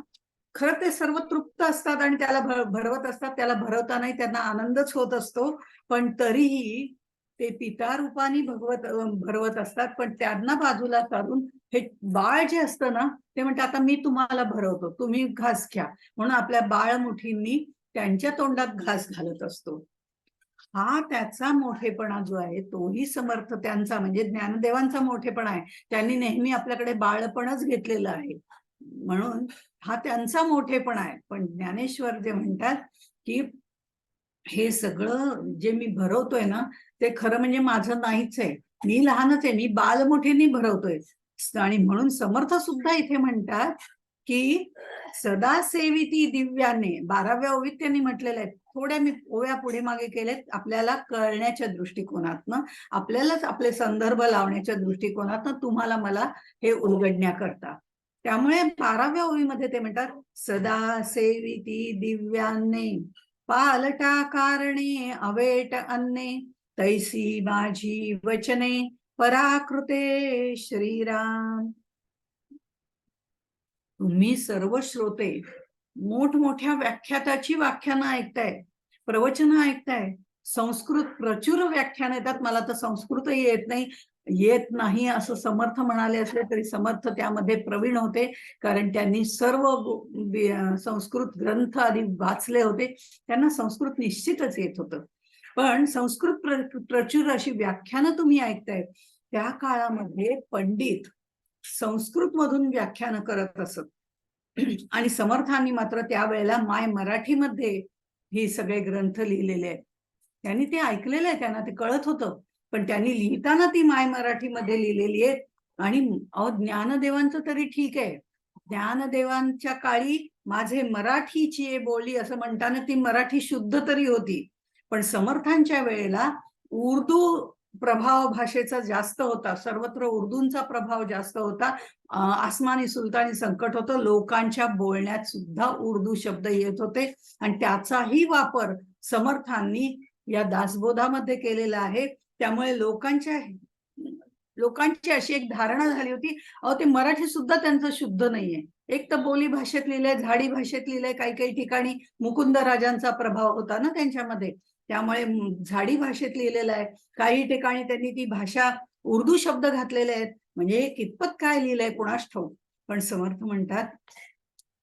[SPEAKER 1] खरं ते सर्व तृप्त असतात आणि त्याला भरवत असतात. त्याला भरवतानाही त्यांना आनंदच होत असतो, पण तरीही ते पिता रूपाने भरवत असतात. पण त्यांना बाजूला काढून हे बाळ जे असतं ना, ते म्हणतात आता मी तुम्हाला भरवतो, तुम्ही घास घ्या. म्हणून आपल्या बाळमुठींनी त्यांच्या तोंडात घास घालत असतो. हा त्याचा मोठेपणा जो आहे तोही समर्थ त्यांचा म्हणजे ज्ञानदेवांचा मोठेपणा आहे. त्यांनी नेहमी आपल्याकडे बाळपणच घेतलेलं आहे, म्हणून हा त्यांचा मोठेपणा आहे. पण ज्ञानेश्वर जे म्हणतात की हे सगळं जे मी भरवतोय ना, ते खरं म्हणजे माझं नाहीच आहे, मी लहानच आहे, मी बालमोठींनी भरवतोय. आणि म्हणून समर्थ सुद्धा इथे म्हणतात की सदा सेविती दिव्याने, 12व्या ओवीत त्यांनी म्हटलेलं आहे. थोड्या मी ओव्या पुढे मागे केलेत आपल्याला कळण्याच्या दृष्टिकोनातनं, आपल्यालाच आपले संदर्भ लावण्याच्या दृष्टिकोनातनं तुम्हाला मला हे उलगडण्याकरता. त्यामुळे 12व्या ओवीमध्ये ते म्हणतात सदा सेविती दिव्याने, पालटा कारणे अवेट अन्ने, तैसी माझी वचने पराकृते श्रीराम. तुम्ही सर्व श्रोते मोठमोठ्या व्याख्याताची व्याख्यानं ऐकताय, प्रवचन ऐकताय, संस्कृत प्रचुर व्याख्यान येतात. मला तर संस्कृतही येत नाही असं समर्थ म्हणाले असले तरी समर्थ त्यामध्ये प्रवीण होते, कारण त्यांनी सर्व संस्कृत ग्रंथ आधी वाचले होते, त्यांना संस्कृत निश्चितच येत होतं. पण संस्कृत प्रचुर अशी व्याख्यानं तुम्ही ऐकताय. त्या काळामध्ये पंडित संस्कृत मधून व्याख्यान करत असत आणि समर्थांनी मात्र त्यावेळेला माय मराठीमध्ये ही सगळे ग्रंथ लिहिलेले आहेत. त्यांनी ते ऐकलेलं आहे, त्यांना ते कळत होतं, पण त्यांनी लिहिताना ती माय मराठीमध्ये लिहिलेली आहे. आणि ज्ञानदेवांचं तरी ठीक आहे, ज्ञानदेवांच्या काळी माझे मराठीची बोली असं म्हणताना ती मराठी शुद्ध तरी होती, पण समर्थांच्या वेळेला उर्दू प्रभाव भाषेचा जास्त होता, सर्वत्र उर्दूंचा प्रभाव जास्त होता. आसमानी सुलतानी संकट होतं, लोकांच्या बोलण्यात सुद्धा उर्दू शब्द येत होते आणि त्याचाही वापर समर्थांनी या दासबोधामध्ये केलेला आहे. त्यामुळे लोकांची अशी एक धारणा झाली होती, ते मराठी सुद्धा त्यांचं शुद्ध नाहीये. एक तर बोली भाषेत लिहिलंय, झाडी भाषेत लिहिलंय, काही काही ठिकाणी मुकुंद राजांचा प्रभाव होता ना त्यांच्यामध्ये, त्यामुळे झाडी भाषेत लिहिलेलं आहे. काही ठिकाणी त्यांनी ती भाषा उर्दू शब्द घातलेले आहेत, म्हणजे कितपत काय लिहिलंय कुणास ठाऊक. पण समर्थ म्हणतात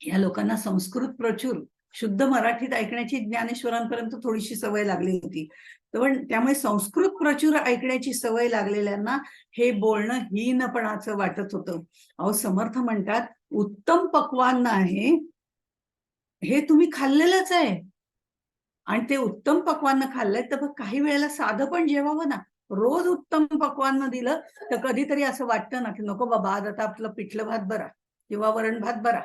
[SPEAKER 1] या लोकांना संस्कृत प्रचुर, शुद्ध मराठीत ऐकण्याची ज्ञानेश्वरांपर्यंत थोडीशी सवय लागली होती. पण त्यामुळे संस्कृत प्रचुर ऐकण्याची सवय लागलेल्यांना हे बोलणं हीनपणाचं वाटत होतं. समर्थ म्हणतात उत्तम पक्वान्न आहे हे तुम्ही खाल्लेलंच आहे, आणि ते उत्तम पक्वान्न खाल्लंय तर काही वेळेला साधं पण जेवावं ना. रोज उत्तम पक्वान्न दिलं तर कधीतरी असं वाटतं ना की नको बाबा आज आता आपलं पिठलं भात बरा किंवा वरण भात बरा.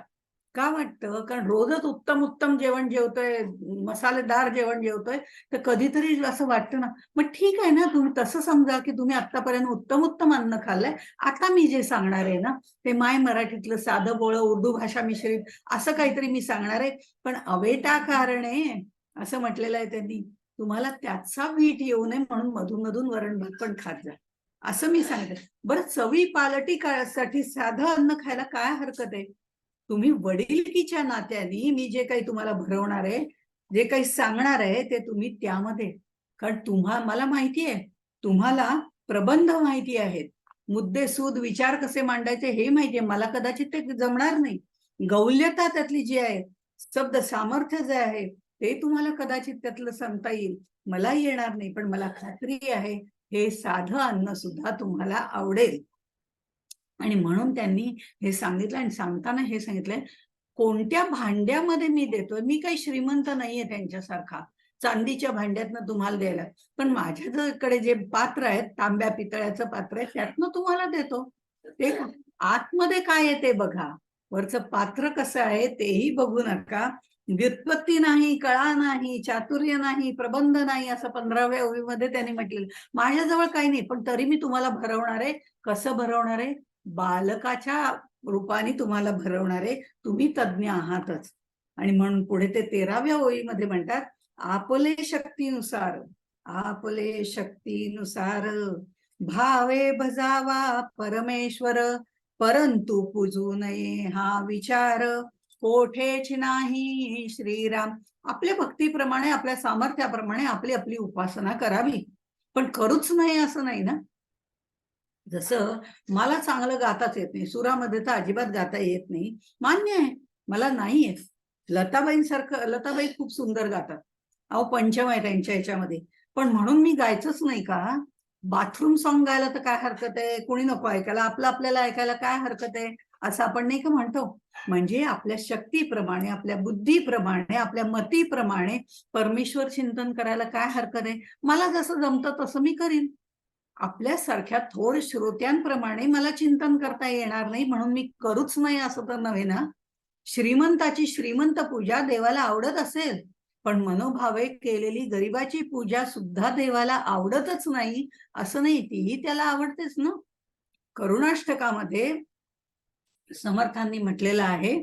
[SPEAKER 1] का वाटतं? कारण रोजच उत्तम उत्तम जेवण जेवतोय, मसालेदार जेवण जेवतोय, तर कधीतरी असं वाटतं ना. मग ठीक आहे ना, तुम्ही तसं समजा की तुम्ही आतापर्यंत उत्तम उत्तम अन्न खाल्लंय, आता मी जे सांगणार आहे ना ते माय मराठीतलं साधं बोळं उर्दू भाषा मिश्रित असं काहीतरी मी सांगणार आहे. पण अवेटा कारणे असं म्हटलेलं आहे त्यांनी, तुम्हाला त्याचा वीट येऊ नये म्हणून मधून मधून वरण भात पण खात जा असं मी सांगते. बरं, चवी पालटी काळासाठी साधं अन्न खायला काय हरकत आहे? तुम्ही वडिलकीच्या नात्याने मी जे काही तुम्हाला भरवणार आहे, जे काही सांगणार आहे ते तुम्ही त्यामध्ये, कारण मला माहिती आहे, तुम्हाला प्रबंध माहिती आहेत, मुद्देसूद विचार कसे मांडायचे हे माहितीये, मला कदाचित ते जमणार नाही. गौल्यता त्यातली जी आहे, शब्द सामर्थ्य जे आहे ते तुम्हाला कदाचित त्यातलं सांगता येईल, मला येणार नाही. पण मला खात्री आहे हे साधं अन्न सुद्धा तुम्हाला आवडेल. आणि म्हणून त्यांनी हे सांगितलं, आणि सांगताना हे सांगितलंय कोणत्या भांड्यामध्ये मी देतोय. मी काही श्रीमंत नाहीये त्यांच्यासारखा चांदीच्या भांड्यातनं तुम्हाला द्यायला, पण माझ्याकडे जे पात्र आहेत, तांब्या पितळ्याचं पात्र आहे, त्यातनं तुम्हाला देतो. ते आतमध्ये काय आहे ते बघा, वरचं पात्र कसं आहे तेही बघू नका. व्युत्पत्ती नाही, कळा नाही, चातुर्य नाही, प्रबंध नाही, असं 15व्या ओवीमध्ये त्यांनी म्हटलेलं. माझ्याजवळ काही नाही, पण तरी मी तुम्हाला भरवणार आहे. कसं भरवणार आहे? बालकाच्या रूपाने तुम्हाला भरवणार आहे, तुम्ही तज्ञ आहातच. आणि म्हणून पुढे ते 13व्या ओळीमध्ये म्हणतात आपले शक्तीनुसार आपले शक्तीनुसार भावे भजावा परमेश्वर, परंतु पूजू नये हा विचार, कोठेच नाही श्रीराम. आपल्या भक्तीप्रमाणे आपल्या सामर्थ्याप्रमाणे आपली आपली उपासना करावी, पण करूच नये असं नाही ना. जसं मला चांगलं गाताच येत नाही, सुरामध्ये तर अजिबात गाता येत नाही, मान्य आहे, मला नाही येत. लताबाई खूप सुंदर गातात, अहो पंचम आहे त्यांच्या ह्याच्यामध्ये, पण म्हणून मी गायचंच नाही का? बाथरूम सॉन्ग गायला तर काय हरकत आहे, कोणी नको ऐकायला, आपलं आपल्याला ऐकायला काय हरकत आहे, असं आपण नाही का म्हणतो. म्हणजे आपल्या शक्तीप्रमाणे, आपल्या बुद्धीप्रमाणे, आपल्या मतीप्रमाणे परमेश्वर चिंतन करायला काय हरकत आहे. मला जसं जमतं तसं मी करीन. आपल्यासारख्या थोर श्रोत्यांप्रमाणे मला चिंतन करता येणार नाही म्हणून मी करूच नाही असं तर नव्हे ना. श्रीमंताची श्रीमंत पूजा देवाला आवडत असेल, पण मनोभावे केलेली गरिबाची पूजा सुद्धा देवाला आवडतच नाही असं नाही, तीही त्याला आवडतेच ना. करुणाष्टकामध्ये समर्थांनी म्हटलेलं आहे,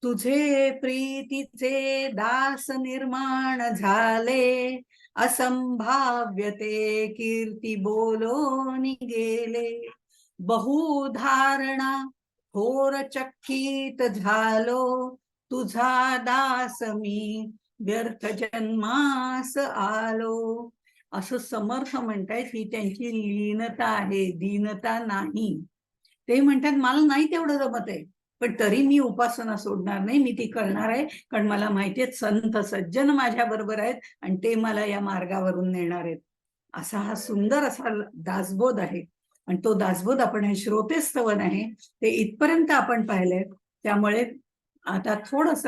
[SPEAKER 1] तुझे प्रीतीचे दास निर्माण झाले, असंभाव्य ते कीर्ती बोलोन गेले, बहुधारणा थोर चक्कीत झालो, तुझा दास मी व्यर्थ जन्मास आलो. असं समर्थ म्हणतायत, ही त्यांची लीनता आहे, दीनता नाही. ते म्हणतात मला नाही तेवढं जमत आहे, पण तरी मी उपासना सोडणार नाही, मी ती करणार आहे, कारण मला माहितीये संत सज्जन माझ्या बरोबर आहेत आणि ते मला या मार्गावरून नेणार आहेत. असा हा सुंदर असा दासबोध आहे. आणि तो दासबोध आपण हे श्रोतेस्तवन आहे ते इथपर्यंत आपण पाहिलंय. त्यामुळे आता थोडस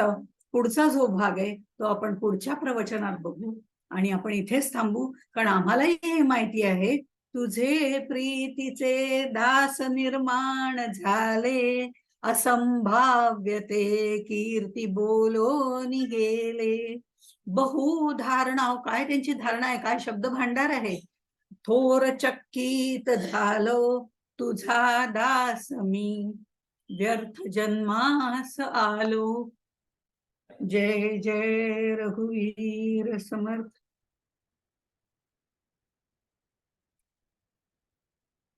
[SPEAKER 1] पुढचा जो भाग आहे तो आपण पुढच्या प्रवचनात बघू आणि आपण इथेच थांबू, कारण आम्हालाही हे माहिती आहे, तुझे प्रीतीचे दास निर्माण झाले, असंभाव्य ते कीर्ती बोलोन गेले. बहुधारणा, काय त्यांची धारणा आहे, काय शब्द भांडार आहे. थोर चक्कीत झालो, तुझा दास मी व्यर्थ जन्मास आलो. जय जय रघुवीर समर्थ.